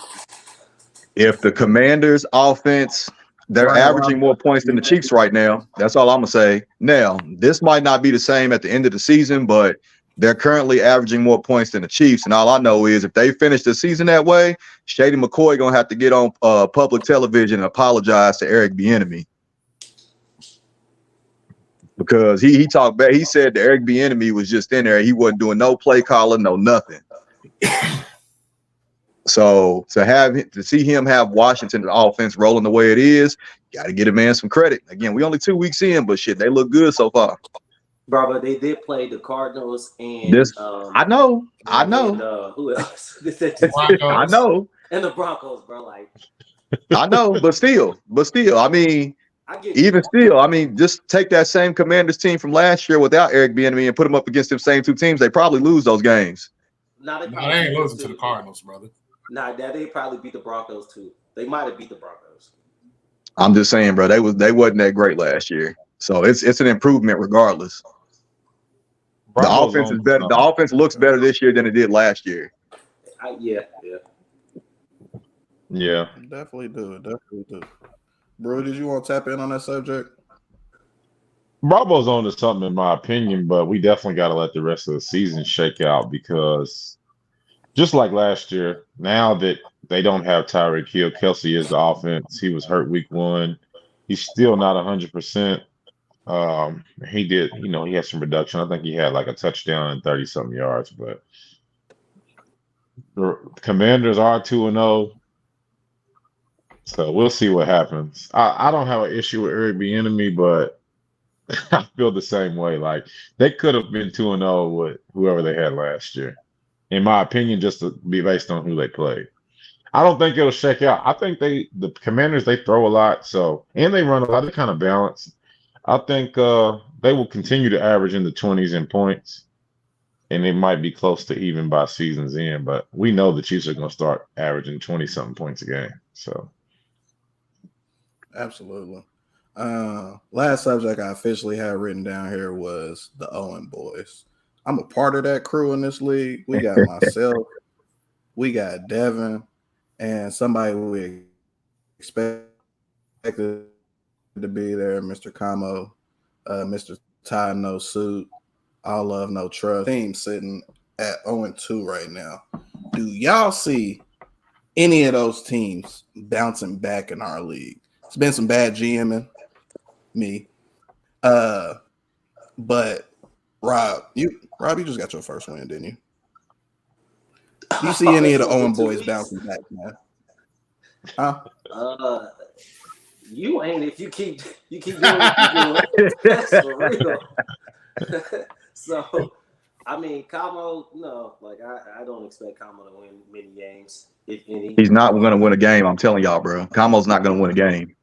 [SPEAKER 4] if the Commanders' offense, they're
[SPEAKER 2] Brian
[SPEAKER 4] averaging more points than the Chiefs right now. That's all I'm gonna say. Now, this might not be the same at the end of the season, but they're currently averaging more points than the Chiefs. And all I know is if they finish the season that way, Shady McCoy gonna have to get on public television and apologize to Eric Bieniemy. Because he talked back, he said that Eric Bieniemy was just in there. He wasn't doing no play calling, no nothing. So to see him have Washington's offense rolling the way it is, got to get a man some credit. Again, we only 2 weeks in, but shit, they look good so far.
[SPEAKER 5] Bro, but they did play the Cardinals and
[SPEAKER 4] I know.
[SPEAKER 5] And, who else?
[SPEAKER 4] I know.
[SPEAKER 5] And the Broncos, bro. Like
[SPEAKER 4] I know, but still, I mean, just take that same Commanders team from last year without Eric Bieniemy and put them up against them same two teams. They probably lose those games.
[SPEAKER 3] They ain't losing to the Cardinals, brother.
[SPEAKER 5] Nah, they probably beat the Broncos too. They might have beat the Broncos.
[SPEAKER 4] I'm just saying, bro. They wasn't that great last year, so it's an improvement regardless. The offense is better. The offense looks better this year than it did last year.
[SPEAKER 5] Yeah.
[SPEAKER 2] Definitely do. Bro, did you want to tap in on that subject?
[SPEAKER 1] Bravo's on to something in my opinion, but we definitely got to let the rest of the season shake out because just like last year, now that they don't have Tyreek Hill, Kelsey is the offense. He was hurt week 1. He's still not 100%. He had some reduction. I think he had like a touchdown and 30-something yards, but the Commanders are 2-0. So we'll see what happens. I don't have an issue with Eric Bieniemy, but I feel the same way. Like they could have been 2-0 with whoever they had last year, in my opinion, just to be based on who they played. I don't think it'll shake out. I think the Commanders, they throw a lot, and they run a lot. They kind of balance. I think they will continue to average in the 20s in points, and it might be close to even by season's end. But we know the Chiefs are going to start averaging 20-something points a game. So.
[SPEAKER 2] Absolutely. Last subject I officially had written down here was the Owen boys. I'm a part of that crew in this league. We got myself, we got Devin, and somebody we expected to be there, Mr. Camo, Mr. Ty No Suit, All Love No Trust. Team sitting at 0-2 right now. Do y'all see any of those teams bouncing back in our league? It's been some bad GMing, me. But Rob, you just got your first win, didn't you? Do you see any of the Owen boys bouncing back, man? Huh?
[SPEAKER 5] You ain't if you keep doing what you're doing. That's for real. So I mean, Camo, no, like I don't expect Camo to win many games, if any.
[SPEAKER 4] He's not going to win a game. I'm telling y'all, bro. Camo's not going to win a game.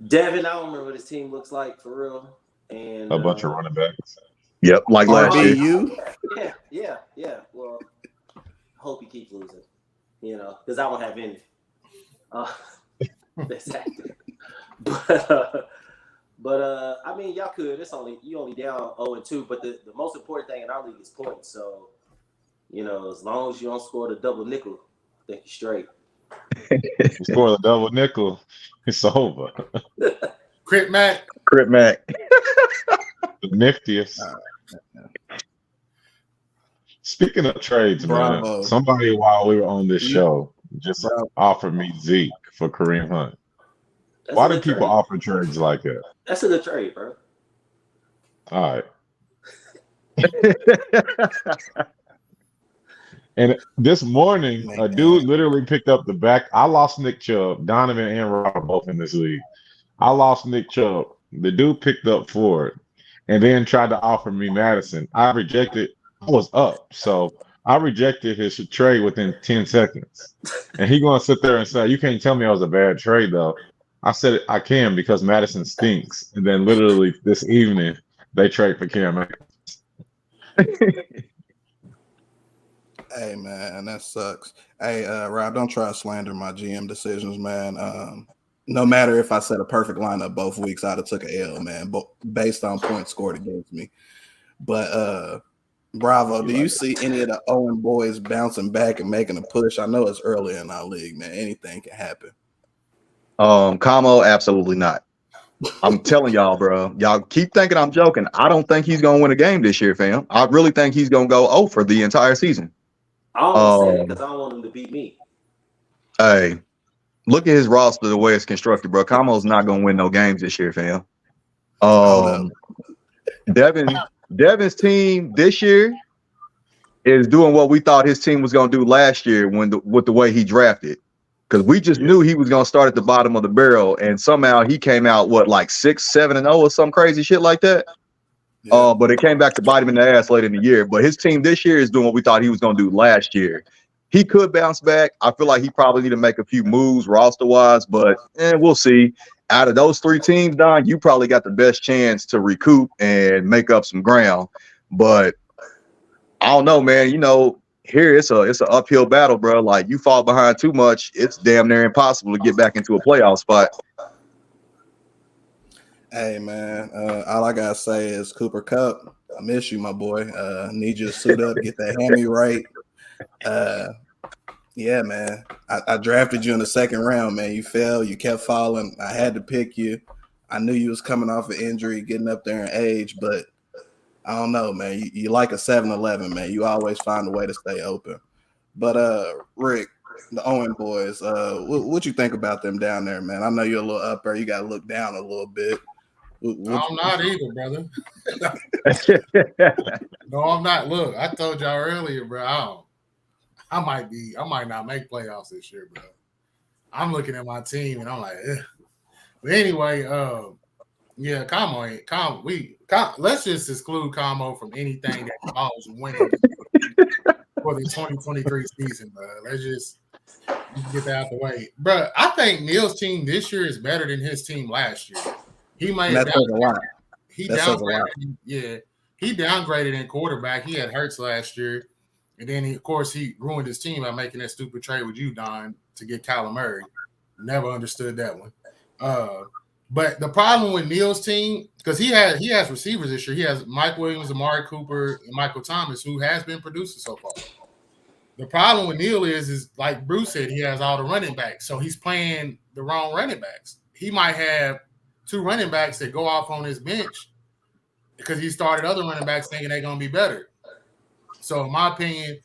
[SPEAKER 5] Devin, I don't remember what his team looks like for real. And
[SPEAKER 1] A bunch of running backs.
[SPEAKER 4] Yep, like last year.
[SPEAKER 5] Yeah. Well, hope he keeps losing, because I don't have any. That's active. But I mean, y'all could. You only down 0-2, but the most important thing in our league is points. So, as long as you don't score the double nickel, I think you're straight.
[SPEAKER 1] You score the double nickel, it's over.
[SPEAKER 3] Crit Mac.
[SPEAKER 1] The niftiest. Speaking of trades,
[SPEAKER 2] Bravo.
[SPEAKER 1] man, somebody while we were on this show just offered me Zeke for Kareem Hunt. Why do people offer trades like that?
[SPEAKER 5] That's a good trade, bro.
[SPEAKER 1] All right. And this morning, a dude literally picked up the back. I lost Nick Chubb. Donovan and Rob both in this league. I lost Nick Chubb. The dude picked up Ford. and then tried to offer me Madison. I rejected. I was up, so I rejected his trade within 10 seconds. And he gonna sit there and say, "You can't tell me I was a bad trade, though." I said, "I can because Madison stinks." And then literally this evening, they trade for Cam Akers.
[SPEAKER 2] Hey man, that sucks. Hey, Rob, don't try to slander my GM decisions, man. No matter if I set a perfect lineup both weeks, I'd have took a L, man, but based on points scored against me. But Bravo, do you see any of the Owen boys bouncing back and making a push? I know it's early in our league, man. Anything can happen.
[SPEAKER 4] Como, absolutely not. I'm telling y'all, bro. Y'all keep thinking I'm joking. I don't think he's gonna win a game this year, fam. I really think he's gonna go 0 for the entire season.
[SPEAKER 5] I only say it because I don't want him to beat me.
[SPEAKER 4] Hey, look at his roster the way it's constructed, bro. Camo's not gonna win no games this year, fam. Devin's team this year is doing what we thought his team was gonna do last year with the way he drafted. Because we just knew he was gonna start at the bottom of the barrel, and somehow he came out like 6-7-0 or some crazy shit like that. Yeah. But it came back to bite him in the ass late in the year. But his team this year is doing what we thought he was gonna do last year. He could bounce back. I feel like he probably need to make a few moves roster-wise, but we'll see. Out of those three teams, Don, you probably got the best chance to recoup and make up some ground. But I don't know, man. You know, here it's an uphill battle, bro. Like, you fall behind too much, it's damn near impossible to get back into a playoff spot.
[SPEAKER 2] Hey man, all I gotta say is Cooper Kupp, I miss you, my boy. Need you to suit up, get that hammy right. Yeah, man. I drafted you in the second round, man. You fell, you kept falling. I had to pick you. I knew you was coming off an injury, getting up there in age, but I don't know, man. You like a 7-Eleven, man. You always find a way to stay open. But Rick, the Owen boys, what you think about them down there, man? I know you're a little up there. You got to look down a little bit.
[SPEAKER 3] I'm not either, brother. No, I'm not. Look, I told y'all earlier, bro. I might not make playoffs this year, bro. I'm looking at my team and I'm like, ugh. But anyway, yeah, let's just exclude Como from anything that involves winning for the 2023 season, bro. Let's just get that out the way, bro. I think Neil's team this year is better than his team last year. He might have downgraded. He downgraded in quarterback. He had Hurts last year, and then of course he ruined his team by making that stupid trade with you, Don, to get Kyler Murray. Never understood that one. But the problem with Neil's team, because he has receivers this year. He has Mike Williams, Amari Cooper, and Michael Thomas, who has been producing so far. The problem with Neil is like Bruce said, he has all the running backs, so he's playing the wrong running backs. He might have two running backs that go off on his bench because he started other running backs thinking they're going to be better. So in my opinion,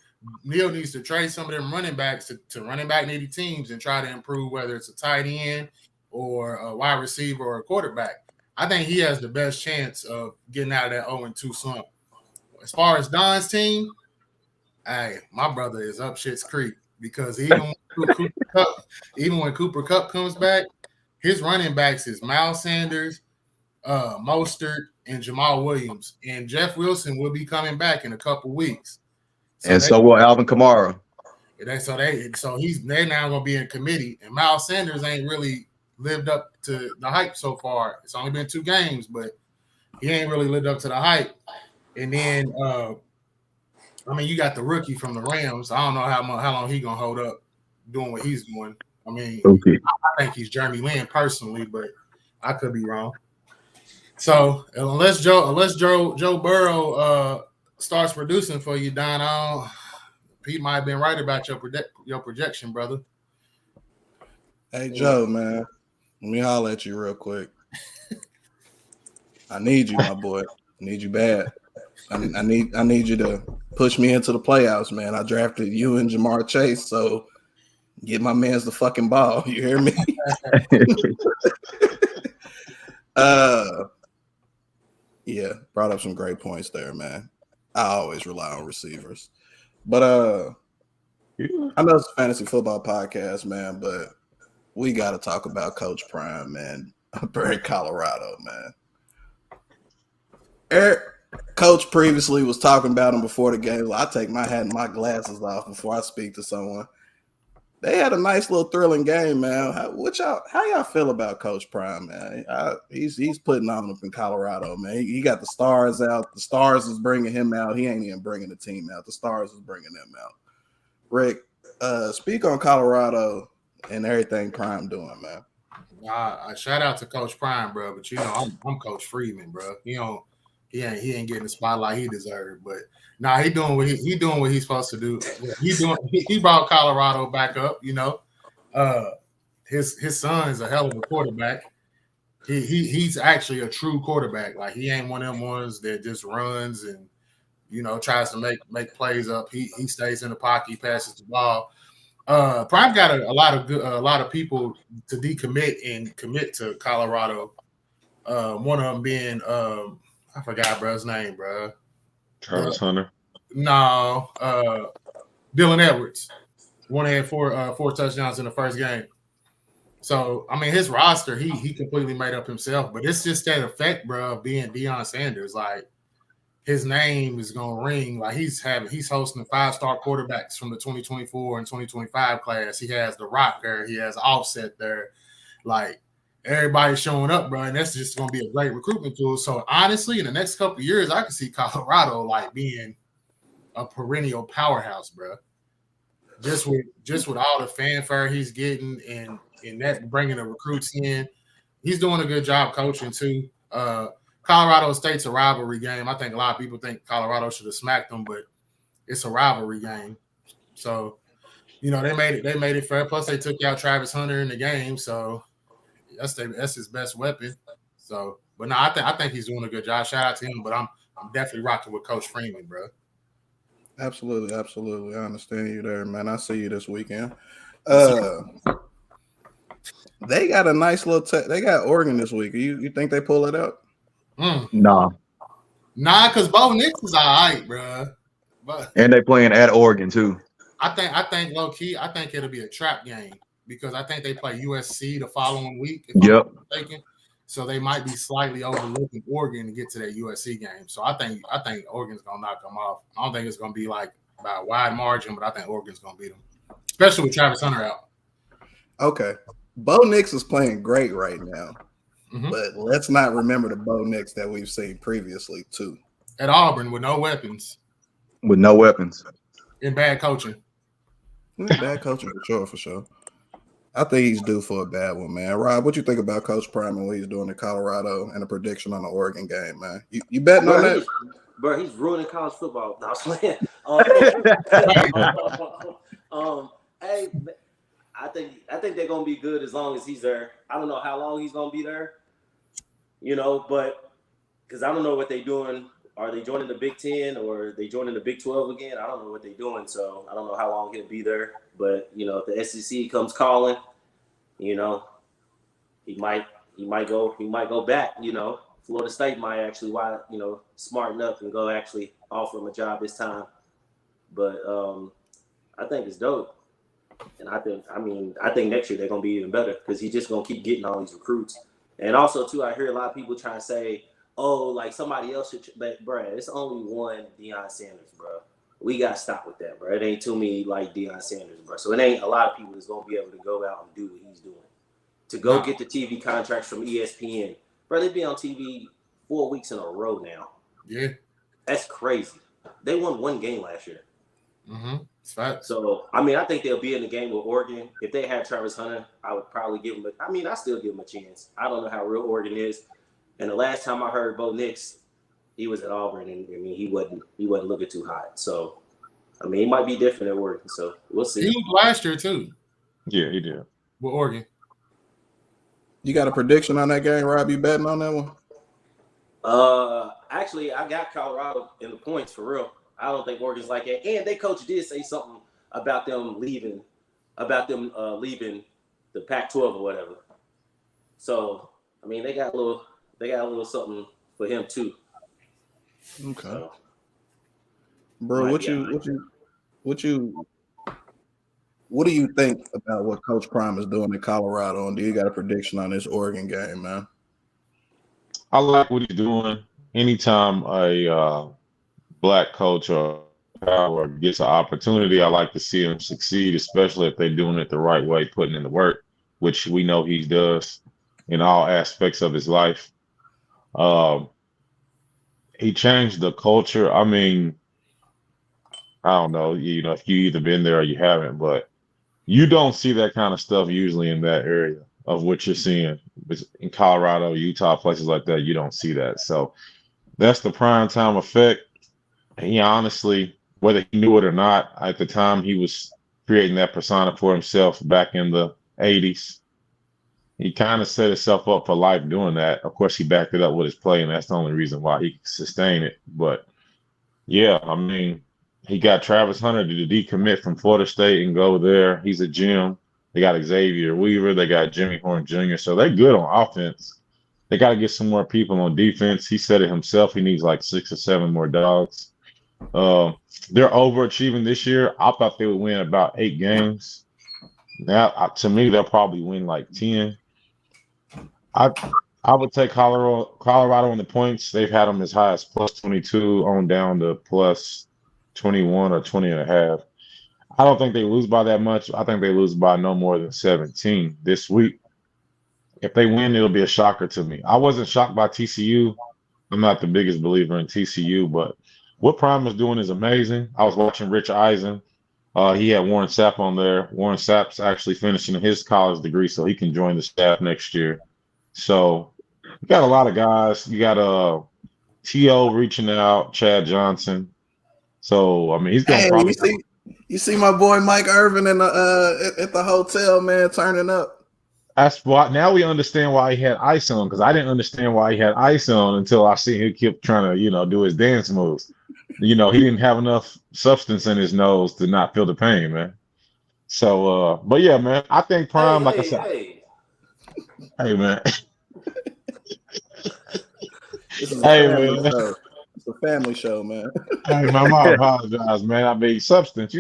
[SPEAKER 3] Neil needs to trade some of them running backs to running back needy teams and try to improve, whether it's a tight end or a wide receiver or a quarterback. I think he has the best chance of getting out of that 0-2 slump. As far as Don's team, hey, my brother is up shit's creek because even when Cooper Kupp comes back, his running backs is Miles Sanders, Mostert, and Jamal Williams. And Jeff Wilson will be coming back in a couple weeks.
[SPEAKER 4] So will Alvin Kamara.
[SPEAKER 3] They're now going to be in committee. And Miles Sanders ain't really lived up to the hype so far. It's only been 2 games, but he ain't really lived up to the hype. And then, you got the rookie from the Rams. I don't know how long he going to hold up doing what he's doing. I think he's Jeremy Lin personally, but I could be wrong. So unless Joe Burrow starts producing for you, Don, Pete might have been right about your projection, brother.
[SPEAKER 2] Hey Joe, man, let me holler at you real quick. I need you, my boy. I need you bad. I need you to push me into the playoffs, man. I drafted you and Jamar Chase, so get my man's the fucking ball. You hear me? Yeah, brought up some great points there, man. I always rely on receivers. But I know it's a fantasy football podcast, man, but we got to talk about Coach Prime, man. Up in Colorado, man. Coach previously was talking about him before the game. Well, I take my hat and my glasses off before I speak to someone. They had a nice little thrilling game, man. How y'all feel about Coach Prime, man? He's putting on up in Colorado, man. He got the stars out. The stars is bringing him out. He ain't even bringing the team out. The stars is bringing them out. Rick, speak on Colorado and everything Prime doing, man.
[SPEAKER 3] Shout out to Coach Prime, bro. But I'm Coach Freeman, bro. He ain't getting the spotlight he deserved. But he doing what he doing what he's supposed to do. He brought Colorado back up. His son is a hell of a quarterback. He's actually a true quarterback. Like, he ain't one of them ones that just runs and tries to make plays up. He stays in the pocket, he passes the ball. Prime got a lot of people to decommit and commit to Colorado. One of them being I forgot bro's name, bro.
[SPEAKER 1] Travis Hunter.
[SPEAKER 3] No, Dylan Edwards. One had four touchdowns in the first game. So, I mean, his roster, he completely made up himself. But it's just that effect, bro, of being Deion Sanders. Like, his name is gonna ring. Like, he's hosting 5-star quarterbacks from the 2024 and 2025 class. He has the Rock there. He has Offset there. Like, everybody's showing up, bro, and that's just gonna be a great recruitment tool. So, honestly, in the next couple of years, I can see Colorado like being a perennial powerhouse, bro. Just with all the fanfare he's getting and that bringing the recruits in, he's doing a good job coaching too. Colorado State's a rivalry game. I think a lot of people think Colorado should have smacked them, but it's a rivalry game. So, they made it fair. Plus, they took out Travis Hunter in the game, so that's his best weapon. So, but no, I think he's doing a good job. Shout out to him. But I'm definitely rocking with Coach Freeman, bro.
[SPEAKER 2] Absolutely. I understand you there, man. I see you this weekend. They got a nice little. They got Oregon this week. You think they pull it out?
[SPEAKER 4] Nah,
[SPEAKER 3] because Bo Nix is all right, bro.
[SPEAKER 4] And they playing at Oregon too.
[SPEAKER 3] I think low key, I think it'll be a trap game because I think they play USC the following week. If I'm not mistaken. So they might be slightly overlooking Oregon to get to that USC game. So I think Oregon's gonna knock them off. I don't think it's gonna be like by a wide margin, but I think Oregon's gonna beat them, especially with Travis Hunter out.
[SPEAKER 2] Okay, Bo Nix is playing great right now, but let's not remember the Bo Nix that we've seen previously too.
[SPEAKER 3] At Auburn with no weapons. And bad coaching.
[SPEAKER 2] Bad coaching for sure. I think he's due for a bad one, man. Rob, what you think about Coach Prime and what he's doing in Colorado and a prediction on the Oregon game, man? You betting on that?
[SPEAKER 5] Bro, he's ruining college football. No, hey, I think they're gonna be good as long as he's there. I don't know how long he's gonna be there, but because I don't know what they're doing. Are they joining the Big Ten or are they joining the Big 12 again? I don't know what they're doing, so I don't know how long he'll be there. But if the SEC comes calling, he might go back. Florida State might actually smarten up and go actually offer him a job this time. But I think it's dope, and I think next year they're gonna be even better because he's just gonna keep getting all these recruits. And also too, I hear a lot of people trying to say, oh, like somebody else should, but bro, it's only one Deion Sanders, bro. We got to stop with that, bro. It ain't too many like Deion Sanders, bro. So it ain't a lot of people that's going to be able to go out and do what he's doing. To go get the TV contracts from ESPN. Bro, they be on TV 4 weeks in a row now.
[SPEAKER 3] Yeah.
[SPEAKER 5] That's crazy. They won one game last year.
[SPEAKER 3] It's fact.
[SPEAKER 5] So, I think they'll be in the game with Oregon. If they had Travis Hunter, I would probably give him I still give him a chance. I don't know how real Oregon is. And the last time I heard Bo Nix, he was at Auburn, and he wasn't looking too hot. So, he might be different at Oregon. So we'll see.
[SPEAKER 3] He was last year too.
[SPEAKER 1] Yeah, he did.
[SPEAKER 3] With Oregon.
[SPEAKER 2] You got a prediction on that game, Rob? You betting on that one?
[SPEAKER 5] Actually, I got Colorado in the points for real. I don't think Oregon's like that. And their coach did say something about them leaving the Pac-12 or whatever. So, they got a little something for him too.
[SPEAKER 2] Okay.
[SPEAKER 5] So,
[SPEAKER 2] bro, what do you think about what Coach Prime is doing in Colorado? And do you got a prediction on this Oregon game, man?
[SPEAKER 1] I like what he's doing. anytime a black coach or power gets an opportunity, I like to see him succeed, especially if they're doing it the right way, putting in the work, which we know he does in all aspects of his life. Um, he changed the culture. I mean, I don't know, if you either been there or you haven't, but you don't see that kind of stuff usually in that area of what you're seeing. In Colorado, Utah, places like that. You don't see that. So that's the prime time effect. He honestly, whether he knew it or not, at the time he was creating that persona for himself back in the 80s. He kind of set himself up for life doing that. Of course, he backed it up with his play, and that's the only reason why he could sustain it. But yeah, I mean, he got Travis Hunter to decommit from Florida State and go there. He's a gem. They got Xavier Weaver. They got Jimmy Horn Jr. So they're good on offense. They got to get some more people on defense. He said it himself. He needs like 6 or 7 more dogs. They're overachieving this year. I thought they would win about 8 games. Now, to me, they'll probably win like 10. I would take Colorado on the points. They've had them as high as plus 22 on down to plus 21 or 20 and a half. I don't think they lose by that much. I think they lose by no more than 17 this week. If they win, it'll be a shocker to me. I wasn't shocked by TCU. I'm not the biggest believer in TCU, but what Prime is doing is amazing. I was watching Rich Eisen. He had Warren Sapp on there. Warren Sapp's actually finishing his college degree, so he can join the staff next year. So you got a lot of guys. You got T.O. reaching out, Chad Johnson. So I mean, he's gonna probably.
[SPEAKER 2] You see my boy Mike Irvin in the at the hotel, man, turning up.
[SPEAKER 1] That's why now we understand why he had ice on, because I didn't understand why he had ice on until I see him keep trying to, do his dance moves. He didn't have enough substance in his nose to not feel the pain, man. So, but yeah, man, I think Prime, like I said, hey man.
[SPEAKER 2] This is a family show. It's a family show, man.
[SPEAKER 1] Hey, man, I apologize, man. I mean, substance,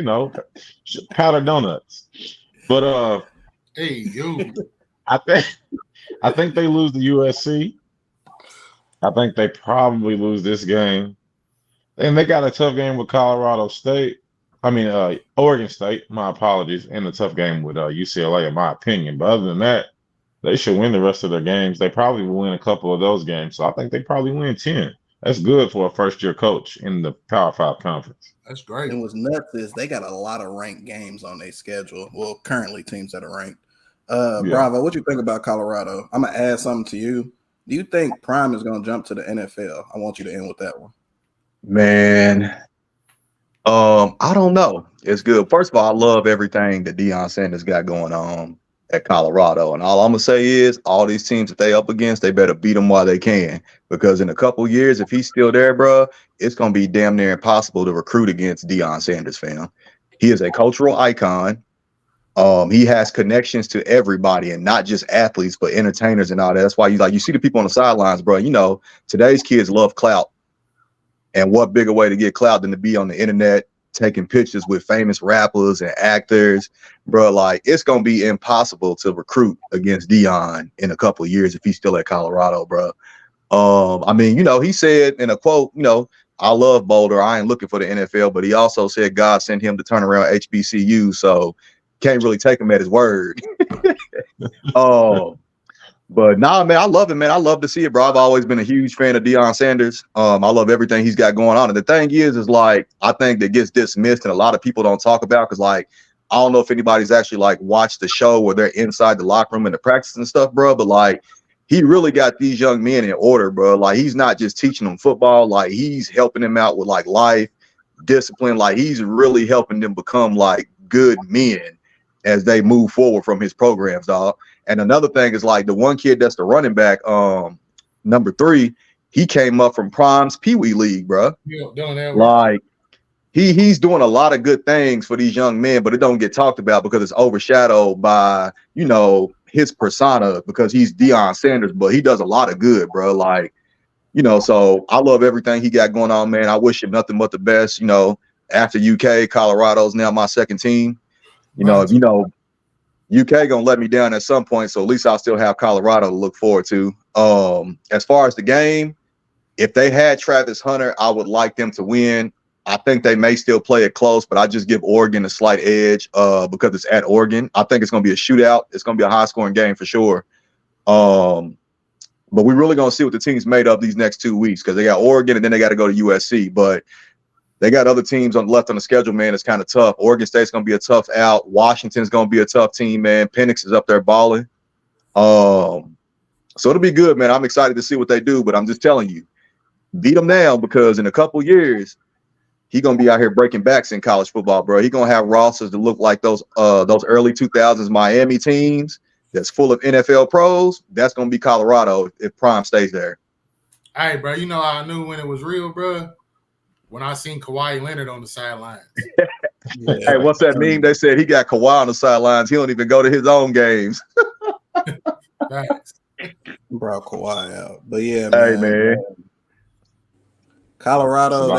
[SPEAKER 1] powder donuts. But
[SPEAKER 3] hey, you.
[SPEAKER 1] I think they lose to USC. I think they probably lose this game. And they got a tough game with Colorado State. Oregon State, my apologies, and a tough game with UCLA, in my opinion. But other than that, they should win the rest of their games. They probably will win a couple of those games. So I think they probably win 10. That's good for a first-year coach in the Power 5 conference.
[SPEAKER 3] That's great.
[SPEAKER 2] And what's nuts is they got a lot of ranked games on their schedule. Well, currently teams that are ranked. Bravo, what you think about Colorado? I'm going to add something to you. Do you think Prime is going to jump to the NFL? I want you to end with that one.
[SPEAKER 4] Man, I don't know. It's good. First of all, I love everything that Deion Sanders got going on at Colorado. And all I'm going to say is all these teams that they up against, they better beat them while they can. Because in a couple years, if he's still there, bro, it's going to be damn near impossible to recruit against Deion Sanders, fam. He is a cultural icon. He has connections to everybody and not just athletes, but entertainers and all that. That's why you see the people on the sidelines, bro. Today's kids love clout. And what bigger way to get clout than to be on the internet, taking pictures with famous rappers and actors, bro. Like, it's going to be impossible to recruit against Deion in a couple of years if he's still at Colorado, bro. He said in a quote, I love Boulder. I ain't looking for the NFL, but he also said God sent him to turn around HBCU. So can't really take him at his word. But nah, man, I love it, man. I love to see it, bro. I've always been a huge fan of Deion Sanders. I love everything he's got going on. And the thing is like, I think that gets dismissed and a lot of people don't talk about because, like, I don't know if anybody's actually, like, watched the show where they're inside the locker room and the practice and stuff, bro. But, like, he really got these young men in order, bro. Like, he's not just teaching them football. Like, he's helping them out with, like, life, discipline. Like, he's really helping them become, like, good men as they move forward from his programs, dog. And another thing is, like, the one kid that's the running back, number 3, he came up from Prime's Pee Wee League, bro.
[SPEAKER 3] Yeah,
[SPEAKER 4] like, he's doing a lot of good things for these young men, but it don't get talked about because it's overshadowed by, his persona because he's Deion Sanders, but he does a lot of good, bro. Like, so I love everything he got going on, man. I wish him nothing but the best. After UK, Colorado's now my second team. UK gonna let me down at some point, so at least I'll still have Colorado to look forward to. As far as the game, If they had Travis Hunter, I would like them to win. I think they may still play it close, but I just give Oregon a slight edge because it's at Oregon. I think it's going to be a shootout. It's going to be a high-scoring game for sure. But we're really going to see what the team's made of these next 2 weeks because they got Oregon and then they got to go to USC. But they got other teams left on the schedule, man. It's kind of tough. Oregon State's going to be a tough out. Washington's going to be a tough team, man. Penix is up there balling. So it'll be good, man. I'm excited to see what they do, but I'm just telling you, beat them now because in a couple years, he's going to be out here breaking backs in college football, bro. He's going to have rosters that look like those early 2000s Miami teams that's full of NFL pros. That's going to be Colorado if Prime stays there.
[SPEAKER 3] Hey, bro, you know how I knew when it was real, bro? When I seen Kawhi Leonard on the sidelines.
[SPEAKER 2] Yeah.
[SPEAKER 4] Hey, what's that meme? They said he got Kawhi on the sidelines. He don't even go to his own games.
[SPEAKER 3] Thanks.
[SPEAKER 2] Brought Kawhi out. But yeah,
[SPEAKER 4] Hey,
[SPEAKER 2] man.
[SPEAKER 4] man.
[SPEAKER 2] Colorado,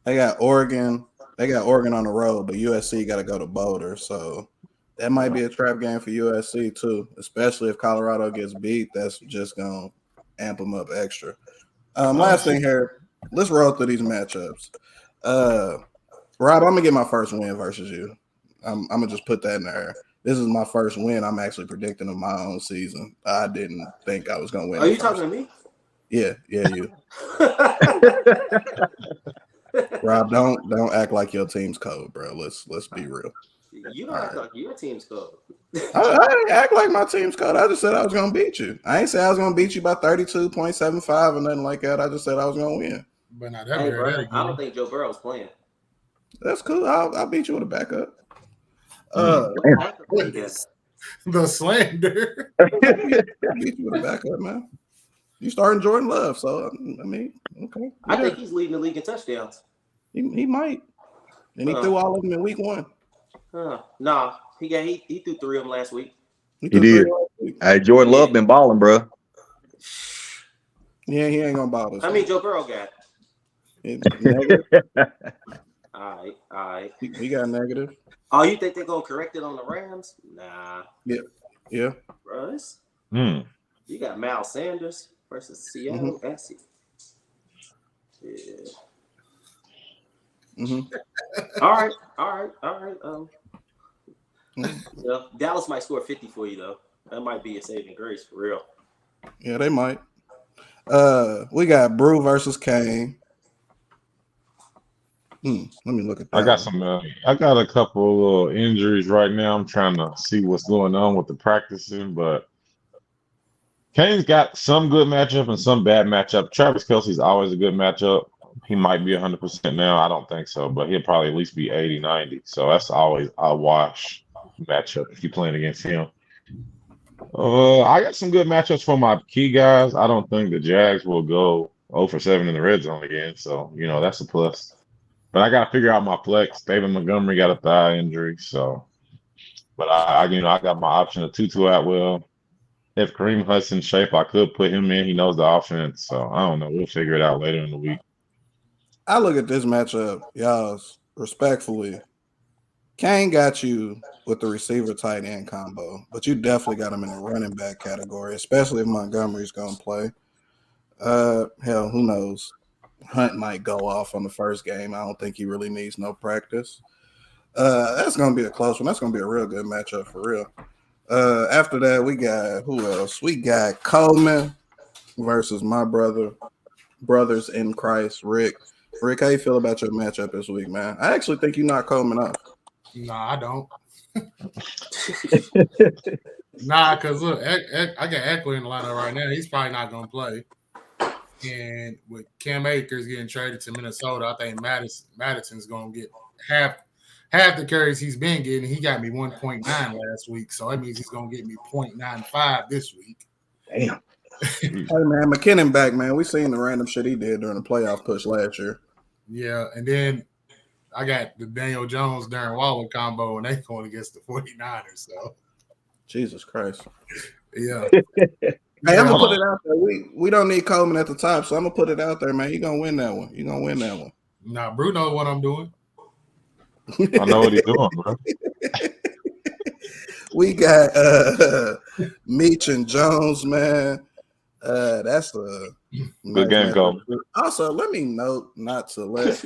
[SPEAKER 2] they got Oregon. They got Oregon on the road, but USC got to go to Boulder. So that might be a trap game for USC too, especially if Colorado gets beat. That's just going to amp them up extra. Last thing here, let's roll through these matchups. Rob, I'm going to get my first win versus you. I'm going to just put that in there. This is my first win I'm actually predicting of my own season. I didn't think I was going to win.
[SPEAKER 5] Are you talking to me?
[SPEAKER 2] Yeah, you. Rob, don't act like your team's cold, bro. Let's be real.
[SPEAKER 5] You don't act like your team's cold.
[SPEAKER 2] I didn't act like my team's cold. I just said I was gonna beat you. I ain't say I was gonna beat you by 32.75 or nothing like that. I just said I was gonna win.
[SPEAKER 3] But not
[SPEAKER 5] Hey,
[SPEAKER 3] that
[SPEAKER 5] bro,
[SPEAKER 3] again.
[SPEAKER 5] I don't think Joe Burrow's playing.
[SPEAKER 2] That's cool. I'll beat you with a backup.
[SPEAKER 5] Yes.
[SPEAKER 3] The slander.
[SPEAKER 2] I'll beat you with a backup, man. You starting Jordan Love, so I mean, okay.
[SPEAKER 5] I think he's leading the league in touchdowns.
[SPEAKER 2] He might. And he threw all of them in week 1.
[SPEAKER 5] Nah, he threw 3 of them last week.
[SPEAKER 2] He
[SPEAKER 4] did. Hey, Jordan Love been balling, bro.
[SPEAKER 2] Yeah, he ain't gonna bother.
[SPEAKER 5] I mean, Joe Burrow got
[SPEAKER 2] negative.
[SPEAKER 5] all right.
[SPEAKER 2] He got negative.
[SPEAKER 5] Oh, you think they're gonna correct it on the Rams? Nah.
[SPEAKER 2] Yeah.
[SPEAKER 5] Bro,
[SPEAKER 1] Hmm.
[SPEAKER 5] you got Miles Sanders versus Seattle.
[SPEAKER 2] Mm-hmm.
[SPEAKER 5] Yeah.
[SPEAKER 2] Mm-hmm.
[SPEAKER 5] All right. Yeah, Dallas might score 50 for you though. That might be a saving grace for real.
[SPEAKER 2] Yeah, they might. We got Brew versus Kane. Let me look at that.
[SPEAKER 1] I got a couple of little injuries right now. I'm trying to see what's going on with the practicing, but Kane's got some good matchup and some bad matchup. Travis Kelce's always a good matchup. He might be 100% now. I don't think so, but he'll probably at least be 80, 90. So that's always a wash matchup if you're playing against him. I got some good matchups for my key guys. I don't think the Jags will go 0 for 7 in the red zone again. So, that's a plus. But I got to figure out my flex. David Montgomery got a thigh injury. So, but I got my option of Tutu Atwell. If Kareem Hudson's shape, I could put him in. He knows the offense. So, I don't know. We'll figure it out later in the week.
[SPEAKER 2] I look at this matchup, y'all, respectfully. Kane got you with the receiver tight end combo, but you definitely got him in the running back category, especially if Montgomery's going to play. Hell, who knows? Hunt might go off on the first game. I don't think he really needs no practice. That's going to be a close one. That's going to be a real good matchup for real. After that, we got who else? We got Coleman versus my brothers in Christ, Rick. Rick, how you feel about your matchup this week, man? I actually think you knocked Coleman off.
[SPEAKER 3] Nah, I don't. Nah, because look, I got Eckler in the lineup right now. He's probably not going to play. And with Cam Akers getting traded to Minnesota, I think Madison's going to get half the carries he's been getting. He got me 1.9 last week, so that means he's going to get me 0.95 this week.
[SPEAKER 4] Damn.
[SPEAKER 2] Hey, man, McKinnon back, man. We seen the random shit he did during the playoff push last year.
[SPEAKER 3] Yeah, and then I got the Daniel Jones, Darren Waller combo, and they going against the 49ers. So,
[SPEAKER 2] Jesus Christ.
[SPEAKER 3] Yeah.
[SPEAKER 2] Hey, I'm going to put it out there. We don't need Coleman at the top, so I'm going to put it out there, man. You're going to win that one.
[SPEAKER 3] Nah, Brew knows what I'm doing.
[SPEAKER 1] I know what he's doing, bro.
[SPEAKER 2] We got Meach and Jones, man. That's
[SPEAKER 1] Good game, Cole.
[SPEAKER 2] Also, let me note not to let.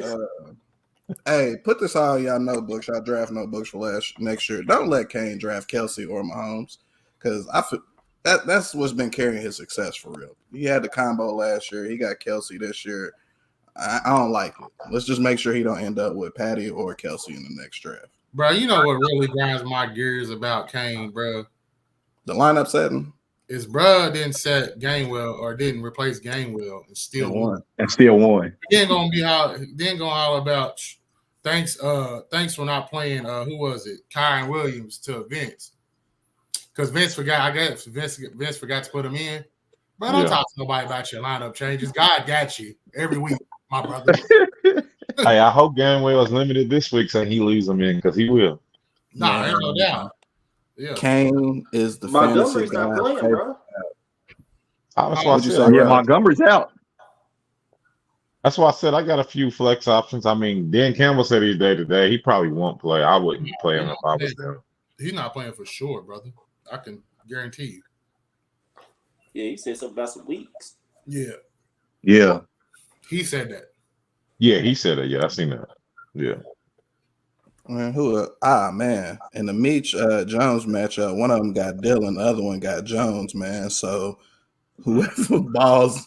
[SPEAKER 2] Hey, put this all in y'all notebooks, y'all draft notebooks for next year. Don't let Kane draft Kelsey or Mahomes, because I feel that's what's been carrying his success for real. He had the combo last year. He got Kelsey this year. I don't like it. Let's just make sure he don't end up with Patty or Kelsey in the next draft.
[SPEAKER 3] Bro, you know what really grinds my gears about Kane, bro?
[SPEAKER 2] The lineup setting
[SPEAKER 3] is bro didn't set Gainwell or didn't replace Gainwell and still won.
[SPEAKER 4] And still won.
[SPEAKER 3] Then gonna holler about thanks for not playing who was it? Kyron Williams to Vince. Because Vince forgot, I guess Vince forgot to put him in. But don't talk to nobody about your lineup changes. God got you every week, my brother.
[SPEAKER 1] Hey, I hope Gainwell is limited this week so he leaves him in because he will.
[SPEAKER 3] Nah, there's no doubt. Yeah.
[SPEAKER 2] Kane is the
[SPEAKER 5] Montgomery's not playing, bro.
[SPEAKER 1] That's why I said,
[SPEAKER 4] Montgomery's out.
[SPEAKER 1] That's why I said I got a few flex options. I mean, Dan Campbell said he's day to day. He probably won't play. I wouldn't play him if I was there.
[SPEAKER 3] He's not playing for sure, brother. I can guarantee you.
[SPEAKER 5] Yeah, he said something about some weeks.
[SPEAKER 3] Yeah.
[SPEAKER 4] Yeah.
[SPEAKER 3] He said that.
[SPEAKER 1] Yeah, he said it. Yeah, I seen that. Yeah.
[SPEAKER 2] Man, man. In the Meach Jones matchup, one of them got Dillon, the other one got Jones, man. So whoever balls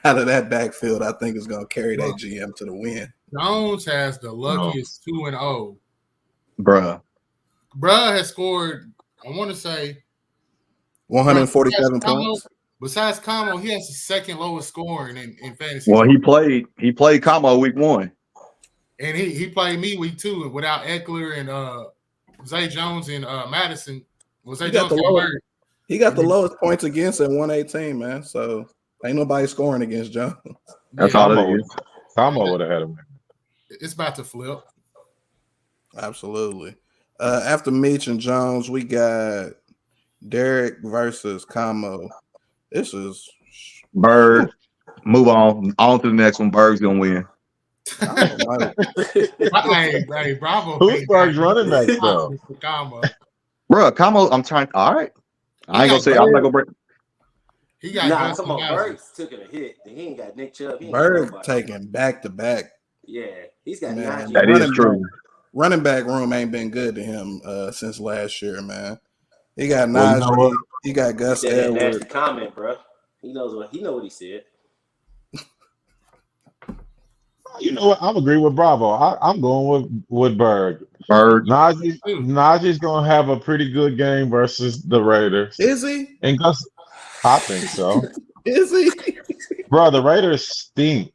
[SPEAKER 2] out of that backfield, I think is gonna carry that GM to the win.
[SPEAKER 3] Jones has the luckiest 2-0.
[SPEAKER 4] Bruh
[SPEAKER 3] has scored, I want to say
[SPEAKER 2] 147 points.
[SPEAKER 3] Besides Como, he has the second lowest scoring in fantasy.
[SPEAKER 4] Well, he played Como week 1.
[SPEAKER 3] And he played me week 2 without Eckler and Zay Jones and Madison. Was Zay Jones
[SPEAKER 2] he got the lowest points against at 118, man. So ain't nobody scoring against Jones.
[SPEAKER 4] That's all it is.
[SPEAKER 1] Como would have had him.
[SPEAKER 3] It's about to flip.
[SPEAKER 2] Absolutely. After Meach and Jones, we got Derek versus Como. This is
[SPEAKER 4] Berg. Move on. On to the next one. Berg's gonna win.
[SPEAKER 3] Hey, Bravo.
[SPEAKER 1] Who's Berg's running back though?
[SPEAKER 4] Bro, Como, I'm trying. All right. I ain't gonna say I'm not gonna break.
[SPEAKER 3] He got
[SPEAKER 5] come on, Berg's took a hit. He ain't got Nick Chubb.
[SPEAKER 2] Berg taking back to back.
[SPEAKER 5] Yeah, he's got
[SPEAKER 4] that is true.
[SPEAKER 2] Running back room ain't been good to him since last year, man. He got Najee. He got Gus Edwards.
[SPEAKER 5] Nasty comment, bro. He knows what he said.
[SPEAKER 1] You know what? I'm agree with Bravo. I'm going with Berg. Najee's gonna have a pretty good game versus the Raiders.
[SPEAKER 2] Is he?
[SPEAKER 1] And Gus, I think so.
[SPEAKER 2] Is he?
[SPEAKER 1] Bro, the Raiders stink.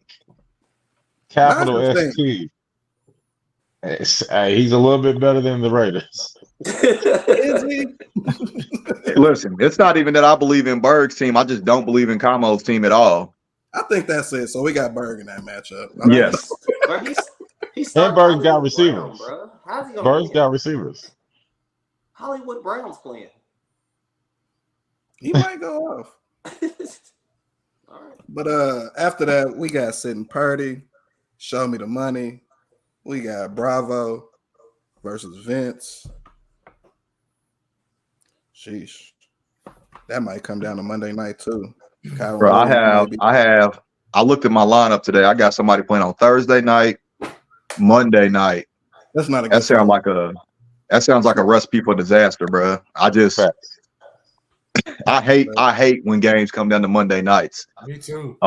[SPEAKER 1] Capital ST. He's a little bit better than the Raiders.
[SPEAKER 2] Is he?
[SPEAKER 4] Listen, it's not even that I believe in Berg's team. I just don't believe in Camo's team at all.
[SPEAKER 2] I think that's it. So we got Berg in that matchup.
[SPEAKER 4] Yes.
[SPEAKER 1] And Berg's got receivers.
[SPEAKER 5] Berg's
[SPEAKER 1] got receivers.
[SPEAKER 5] Hollywood Brown's playing.
[SPEAKER 2] He might go off.
[SPEAKER 5] All right.
[SPEAKER 2] But after that, we got Sitting Purdy, Show Me the Money. We got Bravo versus Vince. Sheesh. That might come down to Monday night too.
[SPEAKER 4] Bro, I looked at my lineup today. I got somebody playing on Thursday night, Monday night.
[SPEAKER 2] That's not a
[SPEAKER 4] good that sounds like a recipe for disaster, bro. I hate when games come down to Monday nights.
[SPEAKER 3] Me too.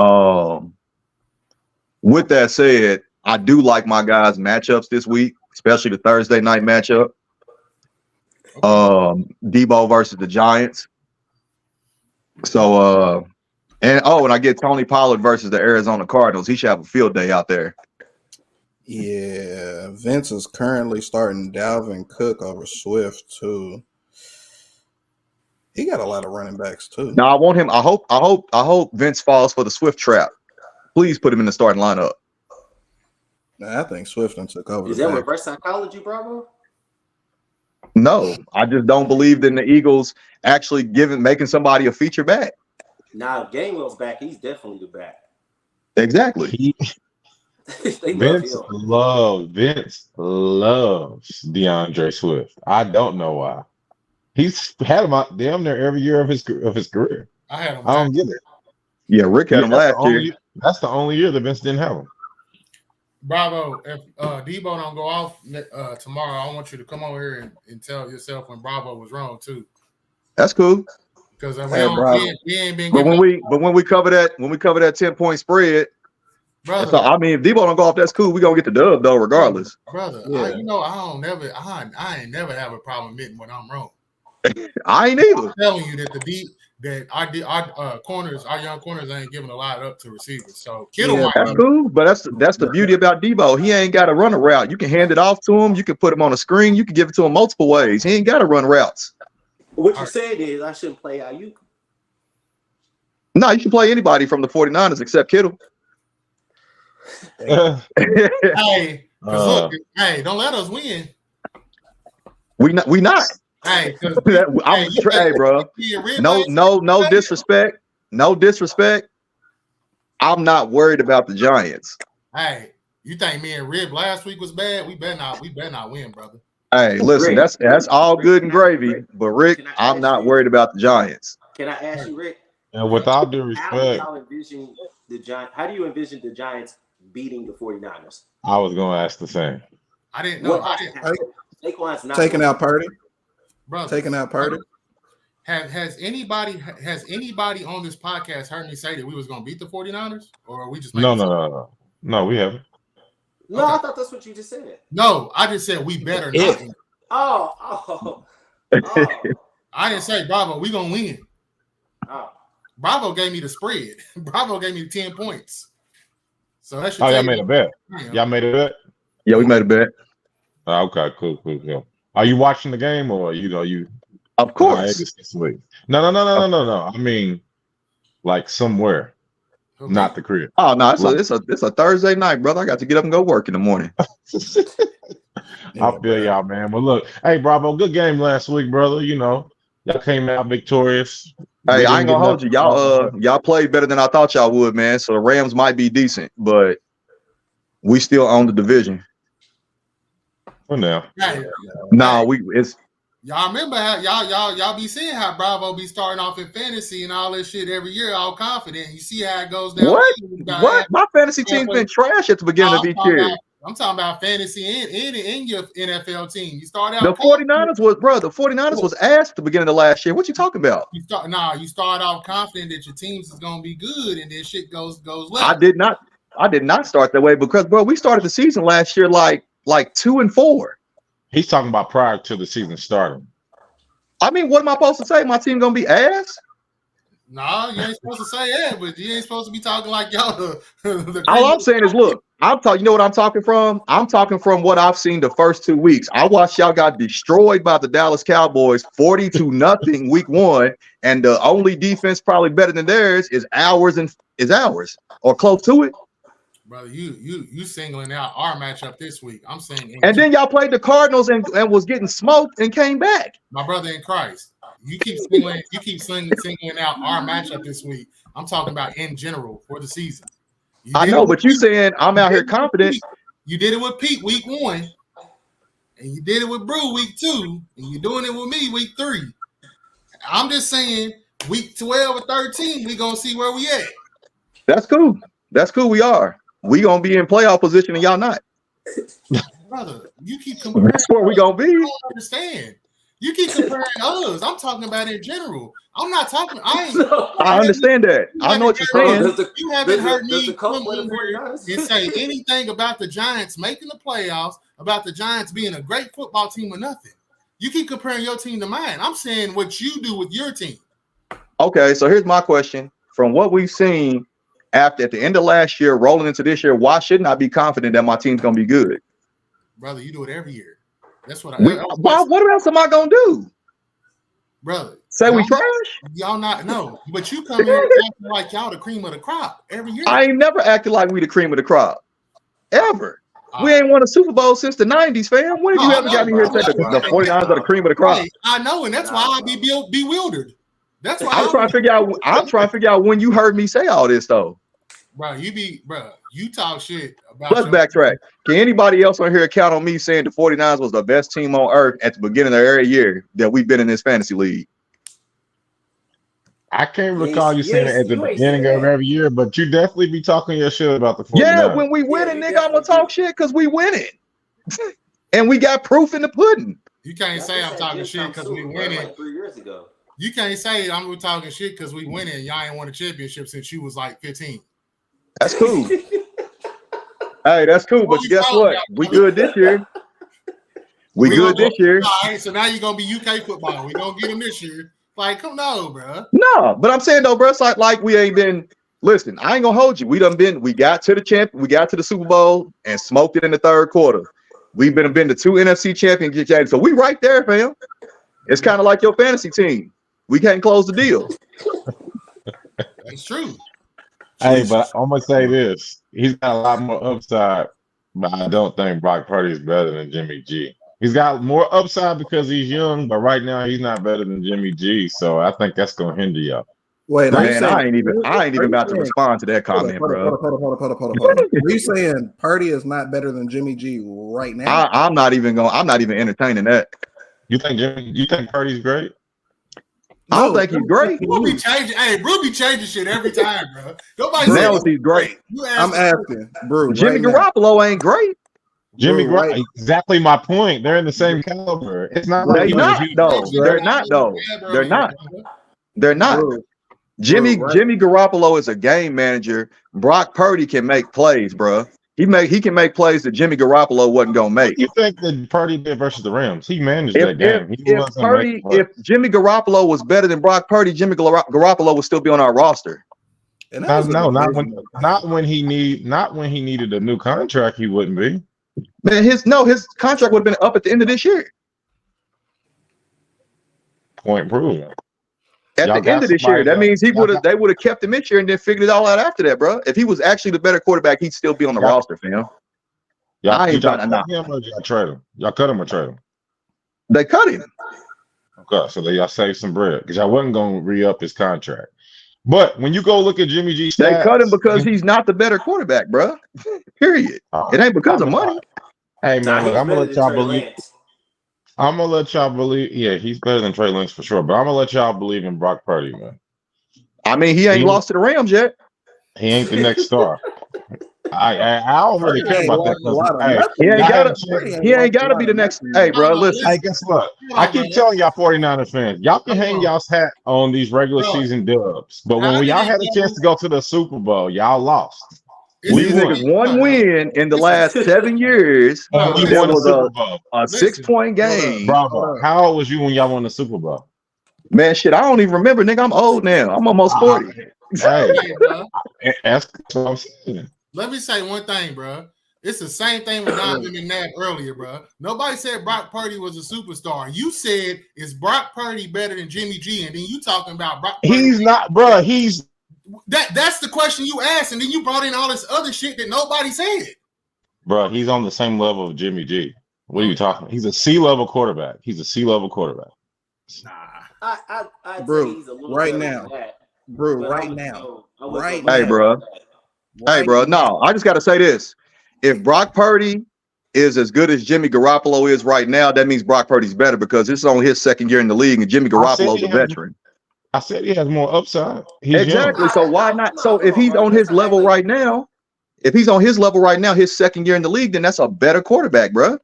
[SPEAKER 4] With that said, I do like my guys' matchups this week, especially the Thursday night matchup. Debo versus the Giants. So and I get Tony Pollard versus the Arizona Cardinals. He should have a field day out there.
[SPEAKER 2] Yeah, Vince is currently starting Dalvin Cook over Swift too. He got a lot of running backs too.
[SPEAKER 4] Now I want him. I hope Vince falls for the Swift trap. Please put him in the starting lineup.
[SPEAKER 2] Nah, I think Swift took over.
[SPEAKER 5] Is that reverse psychology, Bravo?
[SPEAKER 4] No, I just don't believe in the Eagles actually making somebody a feature back.
[SPEAKER 5] Now, if Gainwell's back, he's definitely the back.
[SPEAKER 4] Exactly.
[SPEAKER 1] Vince loves DeAndre Swift. I don't know why. He's had him out damn near every year of his career.
[SPEAKER 3] I had him.
[SPEAKER 1] I don't get it.
[SPEAKER 4] Yeah, Rick had
[SPEAKER 1] Yeah,
[SPEAKER 4] him last year.
[SPEAKER 1] that's the only year that Vince didn't have him.
[SPEAKER 3] Bravo, if Debo don't go off tomorrow, I want you to come over here and tell yourself when Bravo was wrong too.
[SPEAKER 4] That's cool.
[SPEAKER 3] Because
[SPEAKER 2] Hey, Bravo.
[SPEAKER 3] we ain't been
[SPEAKER 4] But
[SPEAKER 3] giving
[SPEAKER 4] when we cover that 10-point spread,
[SPEAKER 3] brother.
[SPEAKER 4] so I mean, if Debo don't go off, that's cool. We gonna get the dub though, regardless.
[SPEAKER 3] Brother,
[SPEAKER 2] Yeah.
[SPEAKER 3] I ain't never have a problem admitting when I'm wrong.
[SPEAKER 4] I ain't either.
[SPEAKER 3] I'm telling you that our corners, our young corners ain't giving a lot up to receivers. So Kittle
[SPEAKER 2] Yeah,
[SPEAKER 3] might
[SPEAKER 4] That's
[SPEAKER 3] be
[SPEAKER 4] cool, but that's the beauty about Debo. He ain't got to run a route. You can hand it off to him. You can put him on a screen. You can give it to him multiple ways. He ain't got to run routes.
[SPEAKER 5] What you said is I shouldn't play Ayuk.
[SPEAKER 4] No, you can play anybody from the 49ers except Kittle.
[SPEAKER 3] hey, look, hey, don't let us win.
[SPEAKER 4] we not.
[SPEAKER 3] Hey,
[SPEAKER 4] Hey, bro. No disrespect. No disrespect. I'm not worried about the Giants.
[SPEAKER 3] Hey, you think me and Rib last week was bad? We better not win, brother.
[SPEAKER 4] Hey, listen,
[SPEAKER 5] Rick,
[SPEAKER 4] that's all good and gravy. But Rick, I'm not worried about the Giants.
[SPEAKER 5] Can I ask you, Rick?
[SPEAKER 1] And with all due
[SPEAKER 5] How
[SPEAKER 1] respect,
[SPEAKER 5] do you envision the Giants beating the 49ers?
[SPEAKER 1] I was gonna ask the same.
[SPEAKER 3] I didn't know.
[SPEAKER 5] Saquon's not
[SPEAKER 2] Taking out Purdy.
[SPEAKER 3] Brother,
[SPEAKER 2] Taking out Purdy.
[SPEAKER 3] Has anybody on this podcast heard me say that we was gonna beat the 49ers? Or are we just
[SPEAKER 1] No, we haven't.
[SPEAKER 5] No, okay. I thought that's what you just said.
[SPEAKER 3] No, I just said we better not.
[SPEAKER 5] Oh.
[SPEAKER 3] I didn't say Bravo, we gonna win.
[SPEAKER 5] Oh.
[SPEAKER 3] Bravo gave me the spread. Bravo gave me 10 points. So that should
[SPEAKER 1] y'all made a bet. Y'all made a bet?
[SPEAKER 4] Yeah, we made a bet.
[SPEAKER 1] Okay, cool. Are you watching the game or you?
[SPEAKER 4] Of course.
[SPEAKER 1] No. I mean, like somewhere,
[SPEAKER 3] Okay.
[SPEAKER 1] not the crib.
[SPEAKER 4] Oh no, it's a Thursday night, brother. I got to get up and go work in the morning.
[SPEAKER 1] I feel y'all, man. Well, look, hey, Bravo, good game last week, brother. Y'all came out victorious.
[SPEAKER 4] Hey, I ain't gonna hold you. Y'all played better than I thought y'all would, man. So the Rams might be decent, but we still own the division.
[SPEAKER 1] For now.
[SPEAKER 3] Hey, y'all remember how y'all be seeing how Bravo be starting off in fantasy and all this shit every year, all confident. You see how it goes down.
[SPEAKER 4] What? My fantasy team's been trash at the beginning of each year.
[SPEAKER 3] I'm talking about fantasy and your NFL team. You start out.
[SPEAKER 4] The 49ers was ass at the beginning of last year. What you talking about?
[SPEAKER 3] You start off confident that your teams is gonna be good, and then shit goes left.
[SPEAKER 4] I did not start that way because, bro, we started the season last year like 2-4.
[SPEAKER 1] He's talking about prior to the season starting.
[SPEAKER 4] I mean, what am I supposed to say? My team gonna be ass?
[SPEAKER 3] No, you ain't supposed to say that, but you ain't supposed to be talking like y'all.
[SPEAKER 4] All I'm saying is, look, you know what I'm talking from? I'm talking from what I've seen the first 2 weeks. I watched y'all got destroyed by the Dallas Cowboys 40-0 week 1, and the only defense probably better than theirs is ours or close to it.
[SPEAKER 3] Brother, you singling out our matchup this week. I'm saying,
[SPEAKER 4] and then y'all played the Cardinals and was getting smoked and came back.
[SPEAKER 3] My brother in Christ. You keep singling out our matchup this week. I'm talking about in general for the season.
[SPEAKER 4] I know, but you saying I'm out here confident.
[SPEAKER 3] You did it with Pete week 1, and you did it with Brew week 2, and you're doing it with me week 3. I'm just saying week 12 or 13, we gonna see where we at.
[SPEAKER 4] That's cool. We are. We gonna be in playoff position and y'all not.
[SPEAKER 3] Brother, you keep comparing.
[SPEAKER 4] That's where we gonna be.
[SPEAKER 3] I don't understand. You keep comparing us. I'm talking about in general. I'm not talking.
[SPEAKER 4] I understand that. I know what you're saying.
[SPEAKER 3] You haven't heard me come in here and say anything about the Giants making the playoffs, about the Giants being a great football team or nothing. You keep comparing your team to mine. I'm saying what you do with your team.
[SPEAKER 4] Okay, so here's my question. From what we've seen at the end of last year, rolling into this year, why shouldn't I be confident that my team's gonna be good?
[SPEAKER 3] Brother, you do it every year. That's what
[SPEAKER 4] what else am I gonna do?
[SPEAKER 3] Brother,
[SPEAKER 4] say we trash?
[SPEAKER 3] Y'all not no, but you come here acting like y'all the cream of the crop every year.
[SPEAKER 4] I ain't never acted like we the cream of the crop. Ever. We ain't won a Super Bowl since the 90s, fam. When have you ever got me here to say the 49ers are the cream of the crop?
[SPEAKER 3] I know, and that's why I be bewildered. That's why
[SPEAKER 4] I'm trying to figure out when you heard me say all this though.
[SPEAKER 3] Bro, you talk shit about.
[SPEAKER 4] Let's backtrack. Can anybody else on here count on me saying the 49ers was the best team on earth at the beginning of every year that we've been in this fantasy league?
[SPEAKER 1] I can't
[SPEAKER 5] You ain't-
[SPEAKER 1] recall you saying it at the
[SPEAKER 5] you ain't say
[SPEAKER 1] beginning of
[SPEAKER 5] that.
[SPEAKER 1] every year, but you definitely be talking your shit about the
[SPEAKER 4] Yeah,
[SPEAKER 1] 49ers.
[SPEAKER 4] when we
[SPEAKER 5] Yeah,
[SPEAKER 4] winning,
[SPEAKER 5] you
[SPEAKER 4] nigga, I'm gonna
[SPEAKER 5] definitely
[SPEAKER 4] talk
[SPEAKER 5] do.
[SPEAKER 4] shit because we winning. And we got proof in the pudding.
[SPEAKER 3] You can't
[SPEAKER 5] That
[SPEAKER 3] say
[SPEAKER 5] just
[SPEAKER 3] I'm
[SPEAKER 5] had
[SPEAKER 3] talking
[SPEAKER 5] just
[SPEAKER 3] shit
[SPEAKER 5] come
[SPEAKER 3] because
[SPEAKER 5] soon,
[SPEAKER 3] we
[SPEAKER 5] bro,
[SPEAKER 3] winning.
[SPEAKER 5] like 3 years ago.
[SPEAKER 3] You can't say I'm talking shit because we winning. Y'all ain't won a championship since you was like 15.
[SPEAKER 4] That's cool. Hey, that's cool.
[SPEAKER 3] What
[SPEAKER 4] But
[SPEAKER 3] you
[SPEAKER 4] guess
[SPEAKER 3] talking
[SPEAKER 4] what?
[SPEAKER 3] about,
[SPEAKER 4] We
[SPEAKER 3] brother?
[SPEAKER 4] good this year. We good this year.
[SPEAKER 3] All right, so now you're gonna be UK football. We gonna get them this year. Like, come on, bro.
[SPEAKER 4] No, but I'm saying though, bro, it's like we ain't been. Listen, I ain't gonna hold you. We got to the Super Bowl and smoked it in the third quarter. We've been to 2 NFC championship games. So we right there, fam. It's kind of like your fantasy team. We can't close the deal.
[SPEAKER 3] That's true.
[SPEAKER 1] Hey,
[SPEAKER 2] Jesus.
[SPEAKER 1] but I'm gonna say this: he's got a lot more upside, but I don't think Brock Purdy is better than Jimmy G. He's got more upside because he's young, but right now he's not better than Jimmy G. So I think that's gonna hinder y'all.
[SPEAKER 2] Wait, are you
[SPEAKER 4] Man,
[SPEAKER 2] saying?
[SPEAKER 4] I ain't even
[SPEAKER 2] Are you
[SPEAKER 4] about to
[SPEAKER 2] saying?
[SPEAKER 4] respond to that
[SPEAKER 2] Hold up,
[SPEAKER 4] comment,
[SPEAKER 2] hold up,
[SPEAKER 4] bro.
[SPEAKER 2] hold up. Are you saying Purdy is not better than Jimmy G right now?
[SPEAKER 4] I'm not even entertaining that.
[SPEAKER 1] You think Purdy's great?
[SPEAKER 4] I don't think he's great.
[SPEAKER 3] Bro be changing. Hey, bro be changing shit every time, bro. Nobody
[SPEAKER 2] Bro,
[SPEAKER 3] said
[SPEAKER 4] Now he's great.
[SPEAKER 3] you
[SPEAKER 2] I'm
[SPEAKER 3] asked.
[SPEAKER 2] asking, bro,
[SPEAKER 4] Jimmy
[SPEAKER 2] right now.
[SPEAKER 4] Garoppolo ain't great.
[SPEAKER 1] Jimmy
[SPEAKER 2] Bro, right,
[SPEAKER 1] exactly my point. They're in the same caliber. It's not
[SPEAKER 2] bro,
[SPEAKER 1] like
[SPEAKER 4] They
[SPEAKER 1] he was a
[SPEAKER 2] right,
[SPEAKER 4] not
[SPEAKER 1] huge
[SPEAKER 4] though.
[SPEAKER 1] upside.
[SPEAKER 4] They're not though. They're not. They're not.
[SPEAKER 2] bro,
[SPEAKER 4] Jimmy
[SPEAKER 2] right.
[SPEAKER 4] Garoppolo is a game manager. Brock Purdy can make plays, bro. He can make plays that Jimmy Garoppolo wasn't gonna
[SPEAKER 1] What
[SPEAKER 4] make.
[SPEAKER 1] do you think that Purdy did versus the Rams? He managed
[SPEAKER 4] If
[SPEAKER 1] that
[SPEAKER 4] if
[SPEAKER 1] game. He
[SPEAKER 4] if
[SPEAKER 1] wasn't making plays.
[SPEAKER 4] if Jimmy Garoppolo was better than Brock Purdy, Jimmy Garoppolo would still be on our roster.
[SPEAKER 2] And that was a
[SPEAKER 1] Not
[SPEAKER 2] divisional
[SPEAKER 1] when he needed a new contract. He wouldn't be.
[SPEAKER 4] Man, his contract would have been up at the end of this year.
[SPEAKER 1] Point proven.
[SPEAKER 4] At
[SPEAKER 1] Y'all
[SPEAKER 4] the end
[SPEAKER 1] got
[SPEAKER 4] of this year,
[SPEAKER 1] somebody
[SPEAKER 4] that
[SPEAKER 1] that
[SPEAKER 4] means they would have kept him this year and then figured it all out after that, bro. If he was actually the better quarterback, he'd still be on the roster, fam.
[SPEAKER 1] did y'all cut him or did y'all trade him? Y'all cut him or trade him?
[SPEAKER 4] They cut him.
[SPEAKER 1] Okay, so y'all saved some bread because y'all wasn't gonna re-up his contract. But when you go look at Jimmy G
[SPEAKER 4] They cut him
[SPEAKER 1] stats,
[SPEAKER 4] because he's not the better quarterback, bro. Period. It ain't because of money.
[SPEAKER 1] Hey
[SPEAKER 5] Nah,
[SPEAKER 1] man, look,
[SPEAKER 5] he's
[SPEAKER 1] I'm gonna
[SPEAKER 5] better
[SPEAKER 1] let
[SPEAKER 5] than
[SPEAKER 1] y'all
[SPEAKER 5] Trey
[SPEAKER 1] believe.
[SPEAKER 5] Lance.
[SPEAKER 1] I'm gonna let y'all believe. Yeah, he's better than Trey Lance for sure. But I'm gonna let y'all believe in Brock Purdy, man.
[SPEAKER 4] I mean, he ain't lost to the Rams yet.
[SPEAKER 1] He ain't the next star. I don't really
[SPEAKER 2] Purdy
[SPEAKER 1] care
[SPEAKER 2] ain't
[SPEAKER 1] about that
[SPEAKER 2] lost a
[SPEAKER 1] because
[SPEAKER 2] lot of
[SPEAKER 1] hey,
[SPEAKER 2] nothing.
[SPEAKER 4] He ain't
[SPEAKER 1] y'all had a
[SPEAKER 4] gotta
[SPEAKER 1] chance.
[SPEAKER 2] Purdy ain't
[SPEAKER 4] he ain't
[SPEAKER 2] lost a
[SPEAKER 4] gotta
[SPEAKER 2] lot
[SPEAKER 4] be
[SPEAKER 2] of
[SPEAKER 4] the next.
[SPEAKER 2] nothing.
[SPEAKER 4] Hey, bro, listen.
[SPEAKER 1] Hey, guess what? I keep telling y'all 49er fans, y'all can hang y'all's hat on these regular
[SPEAKER 3] Bro,
[SPEAKER 1] season dubs, but
[SPEAKER 3] how
[SPEAKER 1] when
[SPEAKER 3] did
[SPEAKER 1] y'all
[SPEAKER 3] it
[SPEAKER 1] had a chance
[SPEAKER 3] go?
[SPEAKER 1] to go to the Super Bowl, y'all lost.
[SPEAKER 3] It's
[SPEAKER 4] These
[SPEAKER 1] We
[SPEAKER 3] the
[SPEAKER 1] won,
[SPEAKER 4] niggas
[SPEAKER 3] same
[SPEAKER 4] one
[SPEAKER 3] time.
[SPEAKER 4] win in the
[SPEAKER 3] Listen,
[SPEAKER 4] last 7 years.
[SPEAKER 1] and we
[SPEAKER 4] That
[SPEAKER 1] won the
[SPEAKER 4] was
[SPEAKER 1] Super Bowl.
[SPEAKER 4] a
[SPEAKER 3] listen.
[SPEAKER 4] 6-point
[SPEAKER 2] Hold up,
[SPEAKER 4] game.
[SPEAKER 2] hold
[SPEAKER 1] Bravo!
[SPEAKER 2] up.
[SPEAKER 1] How old was you when y'all won the Super Bowl?
[SPEAKER 4] Man, shit, I don't even remember, nigga. I'm old now. I'm almost 40.
[SPEAKER 1] Hey,
[SPEAKER 3] Hey, bro.
[SPEAKER 1] that's what I'm saying.
[SPEAKER 3] Let me say one thing, bro. It's the same thing with Donovan McNabb earlier, bro. Nobody said Brock Purdy was a superstar. You said, is Brock Purdy better than Jimmy G? And then you talking about Brock Purdy.
[SPEAKER 1] He's not, bro. He's
[SPEAKER 3] That's the question you asked, and then you brought in all this other shit that nobody said.
[SPEAKER 1] bro. He's on the same level of Jimmy G. What are you talking? He's a C-level quarterback. He's a C-level quarterback.
[SPEAKER 3] Nah.
[SPEAKER 5] I'd
[SPEAKER 2] Bro,
[SPEAKER 5] say he's a little
[SPEAKER 2] right
[SPEAKER 5] better
[SPEAKER 2] now.
[SPEAKER 5] than that.
[SPEAKER 2] Bro,
[SPEAKER 5] But
[SPEAKER 2] right now.
[SPEAKER 5] I wouldn't
[SPEAKER 2] Right
[SPEAKER 5] go
[SPEAKER 4] Hey,
[SPEAKER 2] now.
[SPEAKER 5] much
[SPEAKER 4] bro.
[SPEAKER 5] past that.
[SPEAKER 4] Hey,
[SPEAKER 2] Right
[SPEAKER 4] bro.
[SPEAKER 2] now.
[SPEAKER 4] No, I just got to say this. If Brock Purdy is as good as Jimmy Garoppolo is right now, that means Brock Purdy's better because this is only his second year in the league and Jimmy Garoppolo's a veteran.
[SPEAKER 1] I said he has more upside. He's
[SPEAKER 4] Exactly.
[SPEAKER 1] young.
[SPEAKER 4] So why not? So if he's on
[SPEAKER 5] Let's
[SPEAKER 4] his
[SPEAKER 5] not act
[SPEAKER 4] level
[SPEAKER 5] like
[SPEAKER 4] right now, his second year in the league, then that's a better quarterback, bro.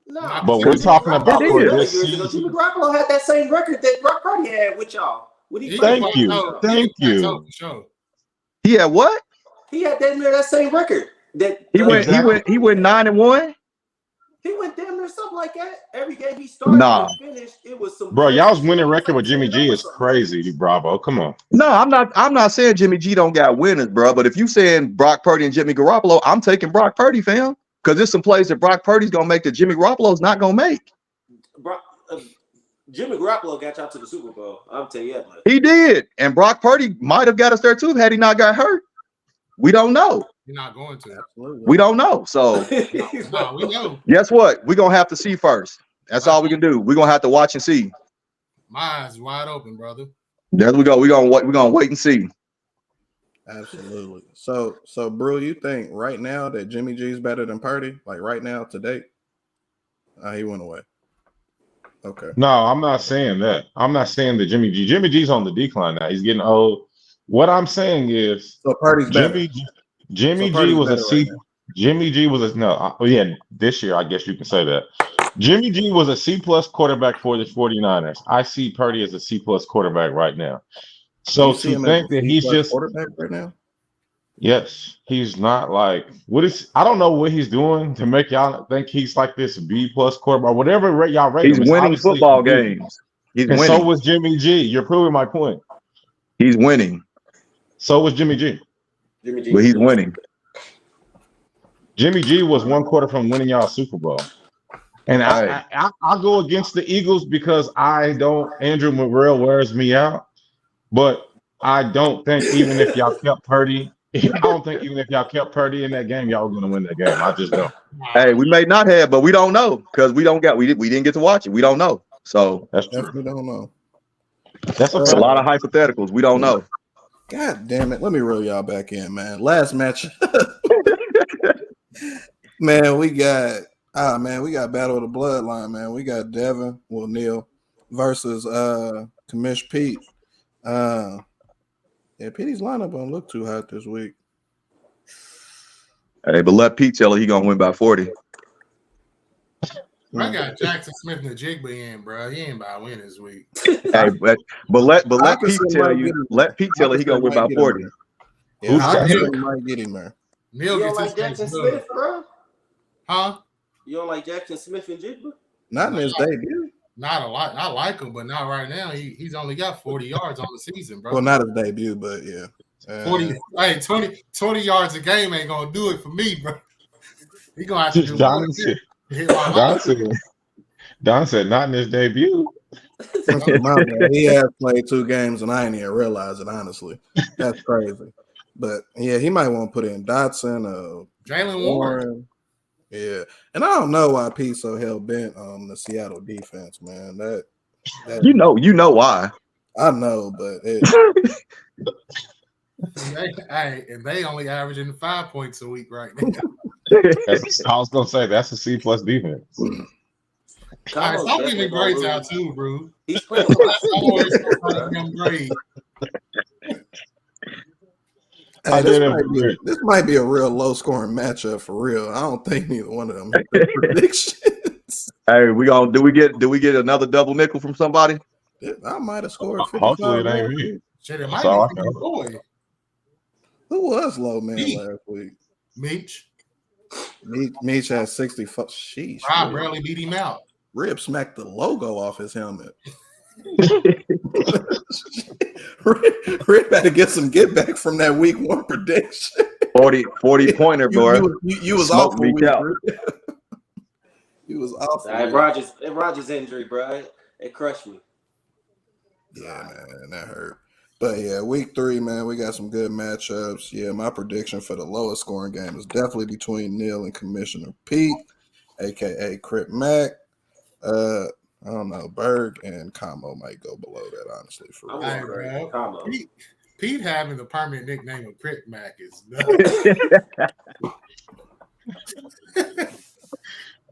[SPEAKER 5] no,
[SPEAKER 1] But
[SPEAKER 5] because
[SPEAKER 1] we're
[SPEAKER 5] Jimmy
[SPEAKER 1] talking about
[SPEAKER 4] It
[SPEAKER 5] Garoppolo
[SPEAKER 1] for
[SPEAKER 5] was
[SPEAKER 4] is.
[SPEAKER 5] better
[SPEAKER 1] this
[SPEAKER 5] years ago. Jimmy
[SPEAKER 1] season.
[SPEAKER 5] Garoppolo had that same record that Brock Purdy had with y'all when he
[SPEAKER 3] He
[SPEAKER 5] first
[SPEAKER 3] can
[SPEAKER 1] Thank
[SPEAKER 5] came to
[SPEAKER 1] you.
[SPEAKER 3] plateau.
[SPEAKER 5] y'all.
[SPEAKER 3] He can
[SPEAKER 1] Thank
[SPEAKER 3] plateau
[SPEAKER 1] you.
[SPEAKER 3] for sure.
[SPEAKER 4] He had what?
[SPEAKER 5] He had damn near that same record. That
[SPEAKER 4] He went
[SPEAKER 1] Exactly.
[SPEAKER 4] 9-1.
[SPEAKER 5] He went damn near something like that. Every game he started
[SPEAKER 4] Nah.
[SPEAKER 5] and finished, it was some
[SPEAKER 1] Bro,
[SPEAKER 5] crazy
[SPEAKER 1] y'all's
[SPEAKER 5] shit.
[SPEAKER 1] winning
[SPEAKER 5] It was
[SPEAKER 1] record
[SPEAKER 5] like
[SPEAKER 1] with Jimmy
[SPEAKER 5] 10
[SPEAKER 1] G
[SPEAKER 5] or
[SPEAKER 1] is
[SPEAKER 5] something.
[SPEAKER 1] crazy, Bravo. Come on.
[SPEAKER 4] No, I'm not saying Jimmy G don't got winners, bro. But if you saying Brock Purdy and Jimmy Garoppolo, I'm taking Brock Purdy, fam. Because there's some plays that Brock Purdy's gonna make that Jimmy Garoppolo's not gonna make.
[SPEAKER 5] Jimmy Garoppolo got y'all to the Super Bowl. I'm telling you that much.
[SPEAKER 4] He did. And Brock Purdy might have got us there too had he not got hurt. We don't know.
[SPEAKER 3] You're not going to.
[SPEAKER 2] Absolutely.
[SPEAKER 4] We don't know. So
[SPEAKER 3] No, we know.
[SPEAKER 4] guess what? We're gonna have to see first. That's all we can do. We're gonna have to watch and see.
[SPEAKER 3] My eyes wide open, brother.
[SPEAKER 4] There we go. We're gonna wait and see.
[SPEAKER 2] Absolutely. So bro, you think right now that Jimmy G is better than Purdy? Like right now, today? He went away. Okay.
[SPEAKER 1] No, I'm not saying that. I'm not saying that Jimmy G's on the decline now. He's getting old. What I'm saying is
[SPEAKER 2] So Purdy's better.
[SPEAKER 1] Jimmy
[SPEAKER 2] So
[SPEAKER 1] G
[SPEAKER 2] Purdy's
[SPEAKER 1] was a
[SPEAKER 2] better right
[SPEAKER 1] C.
[SPEAKER 2] now.
[SPEAKER 1] Jimmy G was a no. Yeah, this year I guess you can say that. Jimmy G was a C plus quarterback for the 49ers. I see Purdy as a C plus quarterback right now.
[SPEAKER 2] You
[SPEAKER 1] So
[SPEAKER 2] see
[SPEAKER 1] to
[SPEAKER 2] him as
[SPEAKER 1] think
[SPEAKER 2] a
[SPEAKER 1] that
[SPEAKER 2] C
[SPEAKER 1] he's
[SPEAKER 2] plus
[SPEAKER 1] just
[SPEAKER 2] quarterback right now?
[SPEAKER 1] yes, he's not like what is I don't know what he's doing to make y'all think he's like this B plus quarterback. Whatever rate y'all rate
[SPEAKER 4] He's
[SPEAKER 1] him, it's
[SPEAKER 4] winning
[SPEAKER 1] obviously
[SPEAKER 4] football
[SPEAKER 1] B.
[SPEAKER 4] games. He's
[SPEAKER 1] And so
[SPEAKER 4] winning.
[SPEAKER 1] was Jimmy G. You're proving my point.
[SPEAKER 4] He's winning.
[SPEAKER 1] So was Jimmy G.
[SPEAKER 5] Jimmy G.
[SPEAKER 4] But he's winning.
[SPEAKER 1] Jimmy G was one quarter from winning y'all Super Bowl. And
[SPEAKER 4] Hey.
[SPEAKER 1] I'll go against the Eagles because Andrew Morrell wears me out. But I don't think even if y'all kept Purdy, I don't think even if y'all kept Purdy in that game, y'all were going to win that game. I just don't.
[SPEAKER 4] Hey, we may not have, but we don't know because we didn't get to watch it. We don't know. So
[SPEAKER 1] That's true.
[SPEAKER 2] Definitely don't know.
[SPEAKER 1] That's a
[SPEAKER 4] it's a
[SPEAKER 1] fact.
[SPEAKER 4] lot of hypotheticals. We don't know.
[SPEAKER 2] God damn it. Let me reel y'all back in, man. Last match. Man, we got Battle of the Bloodline, man. We got Neil versus Commish Pete. Yeah, Petey's lineup don't look too hot this week.
[SPEAKER 4] Hey, but let Pete tell her he gonna win by 40.
[SPEAKER 3] I got Jackson Smith and the Jigba in, bro. He ain't about to win this week.
[SPEAKER 4] Hey, but let Pete tell you. Let Pete tell her he gonna win by 40.
[SPEAKER 2] Yeah,
[SPEAKER 1] Who's
[SPEAKER 2] Hawkinson might get him there.
[SPEAKER 3] Neil
[SPEAKER 5] You don't
[SPEAKER 3] gets
[SPEAKER 5] like
[SPEAKER 3] his
[SPEAKER 5] Jackson
[SPEAKER 3] face
[SPEAKER 5] Smith, bro?
[SPEAKER 3] Huh?
[SPEAKER 5] You don't like Jackson Smith and Jigba?
[SPEAKER 2] Not in his debut.
[SPEAKER 3] Not a lot. I like him, but not right now. He's only got 40 yards on the season, bro.
[SPEAKER 2] Well, not his debut, but yeah.
[SPEAKER 3] 20 yards a game ain't gonna do it for me, bro. He gonna have to do
[SPEAKER 1] Don
[SPEAKER 3] more
[SPEAKER 1] said,
[SPEAKER 3] to hit my line.
[SPEAKER 1] Don said, not in his debut.
[SPEAKER 2] My bad. He has played 2 games, and I ain't even realize it, honestly. That's crazy. But yeah, he might want to put in Dotson,
[SPEAKER 3] Jalen Warren.
[SPEAKER 2] Yeah, and I don't know why Pete's so hell bent on the Seattle defense, man. That
[SPEAKER 4] You know why.
[SPEAKER 2] I know, but
[SPEAKER 3] And they only averaging 5 points a week right now.
[SPEAKER 1] I was gonna say that's a C plus defense.
[SPEAKER 3] Guys, stop giving grades out too, bro.
[SPEAKER 5] He's playing
[SPEAKER 3] grade.
[SPEAKER 2] Hey, this might be a real low scoring matchup for real. I don't think neither one of them hit their predictions.
[SPEAKER 4] Hey, do we get another double nickel from somebody?
[SPEAKER 2] I might have scored 55.
[SPEAKER 1] Hopefully it ain't me.
[SPEAKER 3] Shit, it might be boy.
[SPEAKER 2] Who was low man last week?
[SPEAKER 3] Meech.
[SPEAKER 2] Meech had 65. Sheesh.
[SPEAKER 3] I barely beat him out.
[SPEAKER 2] Rib smacked the logo off his helmet. Rib had to get some get back from that week 1 prediction.
[SPEAKER 4] 40 pointer, bro.
[SPEAKER 2] You was off for week. You was off.
[SPEAKER 5] Rogers injury, bro. It crushed me.
[SPEAKER 2] Yeah, man, that hurt. But yeah, week 3, man, we got some good matchups. Yeah, my prediction for the lowest scoring game is definitely between Neil and Commissioner Pete, aka Crip Mac. I don't know, Berg and Como might go below that, honestly. For real.
[SPEAKER 3] Pete having the permanent nickname of Crip Mac is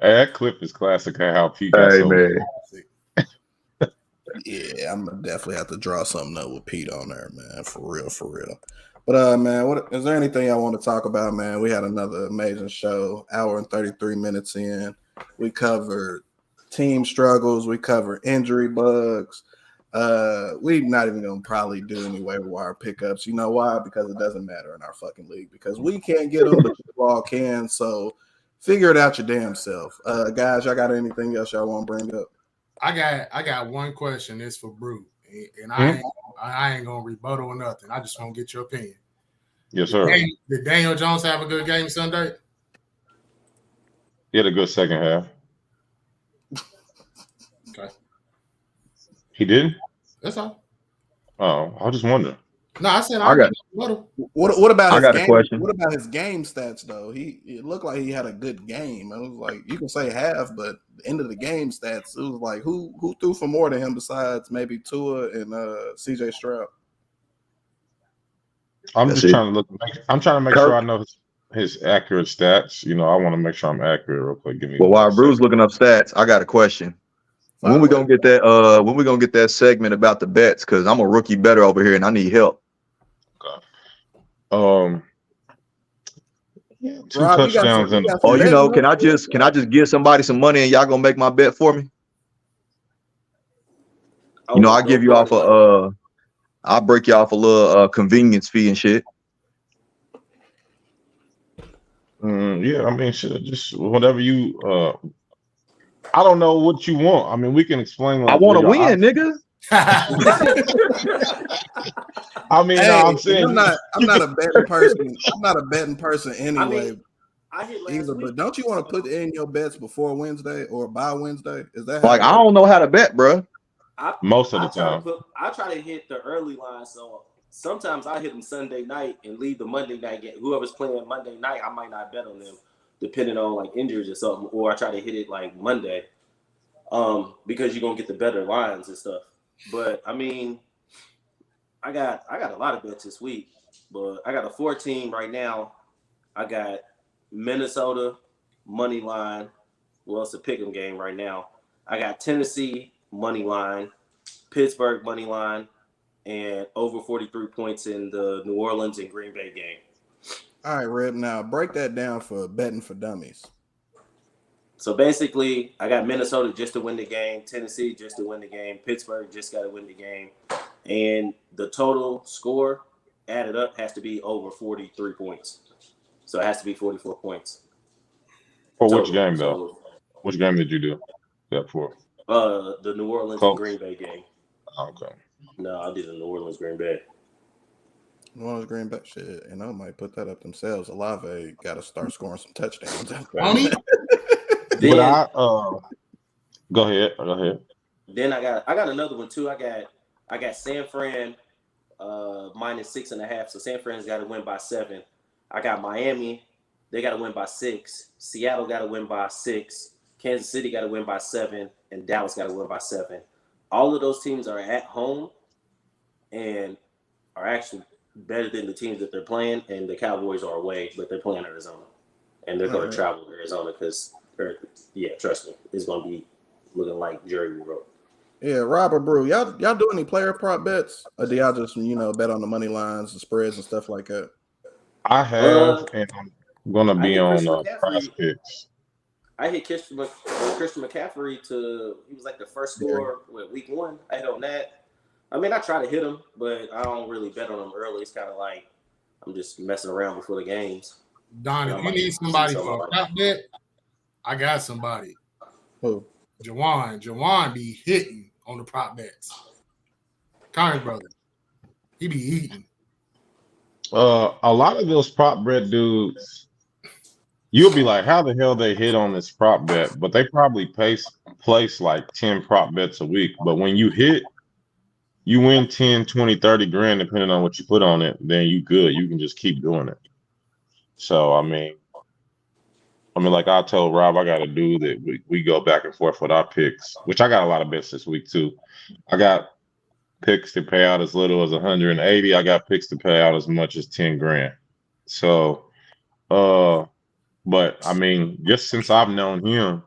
[SPEAKER 1] That clip is classic. How Pete got so
[SPEAKER 4] man.
[SPEAKER 2] Yeah, I'm gonna definitely have to draw something up with Pete on there, man. For real. But man, what is there anything I want to talk about, man? We had another amazing show, hour and 33 minutes in. We covered team struggles, we covered injury bugs. We're not even gonna probably do any waiver wire pickups. You know why? Because it doesn't matter in our fucking league. Because we can't get them, but you all can. So figure it out your damn self. Guys, y'all got anything else y'all want to bring up?
[SPEAKER 3] I got one question. It's for Brew, and I ain't gonna rebuttal or nothing. I just want to get your opinion.
[SPEAKER 1] Yes, sir.
[SPEAKER 3] Did Daniel Jones have a good game Sunday?
[SPEAKER 1] He had a good second half.
[SPEAKER 3] Okay.
[SPEAKER 1] He did?
[SPEAKER 3] That's all.
[SPEAKER 1] Oh, I was just wondering.
[SPEAKER 3] No, I said
[SPEAKER 2] what about his game?
[SPEAKER 4] Question.
[SPEAKER 2] What about his game stats though? It looked like he had a good game. I was like, you can say half, but the end of the game stats, it was like who threw for more than him besides maybe Tua and CJ Stroud.
[SPEAKER 1] I'm just trying to look. I'm trying to make sure I know his accurate stats. You know, I want to make sure I'm accurate real quick. Give me.
[SPEAKER 4] Well, while Brew's looking up stats, I got a question. When we gonna get that? When we gonna get that segment about the bets? Because I'm a rookie bettor over here and I need help.
[SPEAKER 1] Okay. Yeah, 2
[SPEAKER 2] Rob,
[SPEAKER 1] touchdowns and
[SPEAKER 4] Oh, you know,
[SPEAKER 2] betting
[SPEAKER 4] can I just give somebody some money and y'all gonna make my bet for me? You know, I give you off I'll break you off a little convenience fee and shit.
[SPEAKER 1] yeah, I mean, shit, just whatever you. I don't know what you want. I mean, we can explain.
[SPEAKER 4] I want to
[SPEAKER 1] your
[SPEAKER 4] win, nigga.
[SPEAKER 1] I mean,
[SPEAKER 2] Hey,
[SPEAKER 1] I'm saying
[SPEAKER 2] I'm not a betting person. I'm not a betting person anyway.
[SPEAKER 5] I mean, I hit last
[SPEAKER 2] either,
[SPEAKER 5] week.
[SPEAKER 2] but don't you want to put in your bets before Wednesday or by Wednesday? Is that
[SPEAKER 4] Like, I don't know how to bet, bro.
[SPEAKER 1] most of the time.
[SPEAKER 5] I try to hit the early line, so sometimes I hit them Sunday night and leave the Monday night game. Whoever's playing Monday night, I might not bet on them, depending on like injuries or something. Or I try to hit it like Monday, because you're gonna get the better lines and stuff. But I mean, I got a lot of bets this week, but I got a 14 right now. I got Minnesota money line. Well, it's a pick'em game right now. I got Tennessee money line, Pittsburgh money line, and over 43 points in the New Orleans and Green Bay game.
[SPEAKER 2] All right, Reb. Now break that down for betting for dummies.
[SPEAKER 5] So basically, I got Minnesota just to win the game, Tennessee just to win the game, Pittsburgh just got to win the game, and the total score added up has to be over 43 points. So it has to be 44 points.
[SPEAKER 1] For
[SPEAKER 5] total.
[SPEAKER 1] Which game though? Which game did you do that for?
[SPEAKER 5] The New Orleans and Green Bay game.
[SPEAKER 1] Okay.
[SPEAKER 5] No, I did the New Orleans Green Bay.
[SPEAKER 2] New Orleans Green Bay shit, and I might put that up themselves. Olave got to start scoring some touchdowns.
[SPEAKER 1] But I go ahead.
[SPEAKER 5] Then I got another one too. I got San Fran -6.5. So San Fran's got to win by 7. I got Miami. They got to win by 6. Seattle got to win by 6. Kansas City got to win by 7. And Dallas got to win by 7. All of those teams are at home and are actually better than the teams that they're playing. And the Cowboys are away, but they're playing Arizona. And they're going to travel to Arizona because, trust me, it's going to be looking like Jerry World.
[SPEAKER 2] Yeah, Robert Brew, y'all do any player prop bets? Or do y'all just, bet on the money lines, the spreads, and stuff like that?
[SPEAKER 1] I have, and I'm gonna be on Prize Picks.
[SPEAKER 5] I hit Christian McCaffrey he was like the first scorer week 1. I hit on that. I mean, I try to hit him, but I don't really bet on him early. It's kind of like I'm just messing around before the games.
[SPEAKER 3] Don, if you need somebody for a prop bet, I got somebody.
[SPEAKER 2] Who?
[SPEAKER 3] Jawan be hitting on the prop bets. Connor's brother. He be eating.
[SPEAKER 1] A lot of those prop bet dudes, you'll be like, how the hell they hit on this prop bet? But they probably place like 10 prop bets a week. But when you hit, you win 10, 20, 30 grand, depending on what you put on it, then you good. You can just keep doing it. So, I mean, like I told Rob, I got a dude that we go back and forth with our picks, which I got a lot of bets this week too. I got picks to pay out as little as 180. I got picks to pay out as much as 10 grand. So, but I mean, just since I've known him,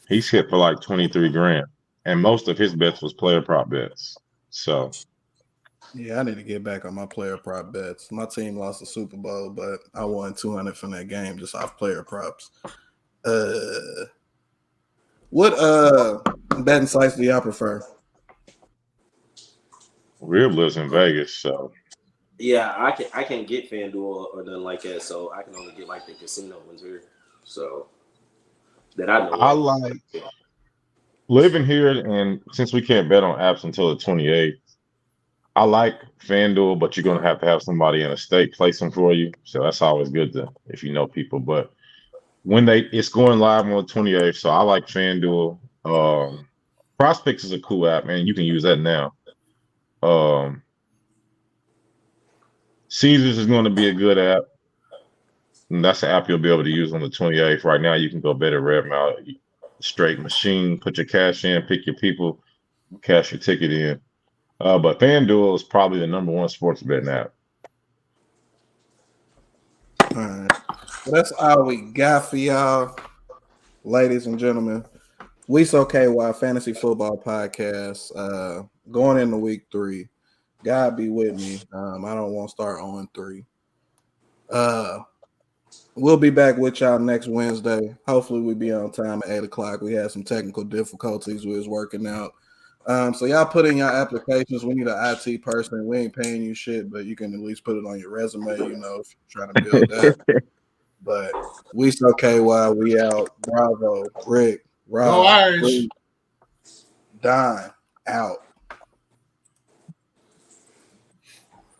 [SPEAKER 1] he's hit for like 23 grand, and most of his bets was player prop bets. So,
[SPEAKER 2] yeah, I need to get back on my player prop bets. My team lost the Super Bowl, but I won 200 from that game just off player props. What betting sites do y'all prefer?
[SPEAKER 1] Rib lives in Vegas, so
[SPEAKER 5] yeah, I can't get FanDuel or nothing like that, so I can only get like the casino ones here. So that I know.
[SPEAKER 1] I like living here, and since we can't bet on apps until the 28th, I like FanDuel, but you're gonna have to have somebody in a state place them for you. So that's always good if you know people. But when it's going live on the 28th, so I like FanDuel. Prospects is a cool app, man. You can use that now. Caesars is going to be a good app. And that's an app you'll be able to use on the 28th. Right now, you can go bet at Redmount, straight machine, put your cash in, pick your people, cash your ticket in. But FanDuel is probably the #1 sports betting app.
[SPEAKER 2] All right. Well, that's all we got for y'all, ladies and gentlemen. We So KY Fantasy Football Podcast. Going into week 3. God be with me. I don't want to start 0-3. We'll be back with y'all next Wednesday. Hopefully we'll be on time at 8 o'clock. We had some technical difficulties we was working out. So y'all put in your applications. We need an IT person. We ain't paying you shit, but you can at least put it on your resume, if you're trying to build that. But we So KY, we out. Bravo, Rick,
[SPEAKER 3] Go
[SPEAKER 2] Rob,
[SPEAKER 3] Irish.
[SPEAKER 2] Don, out.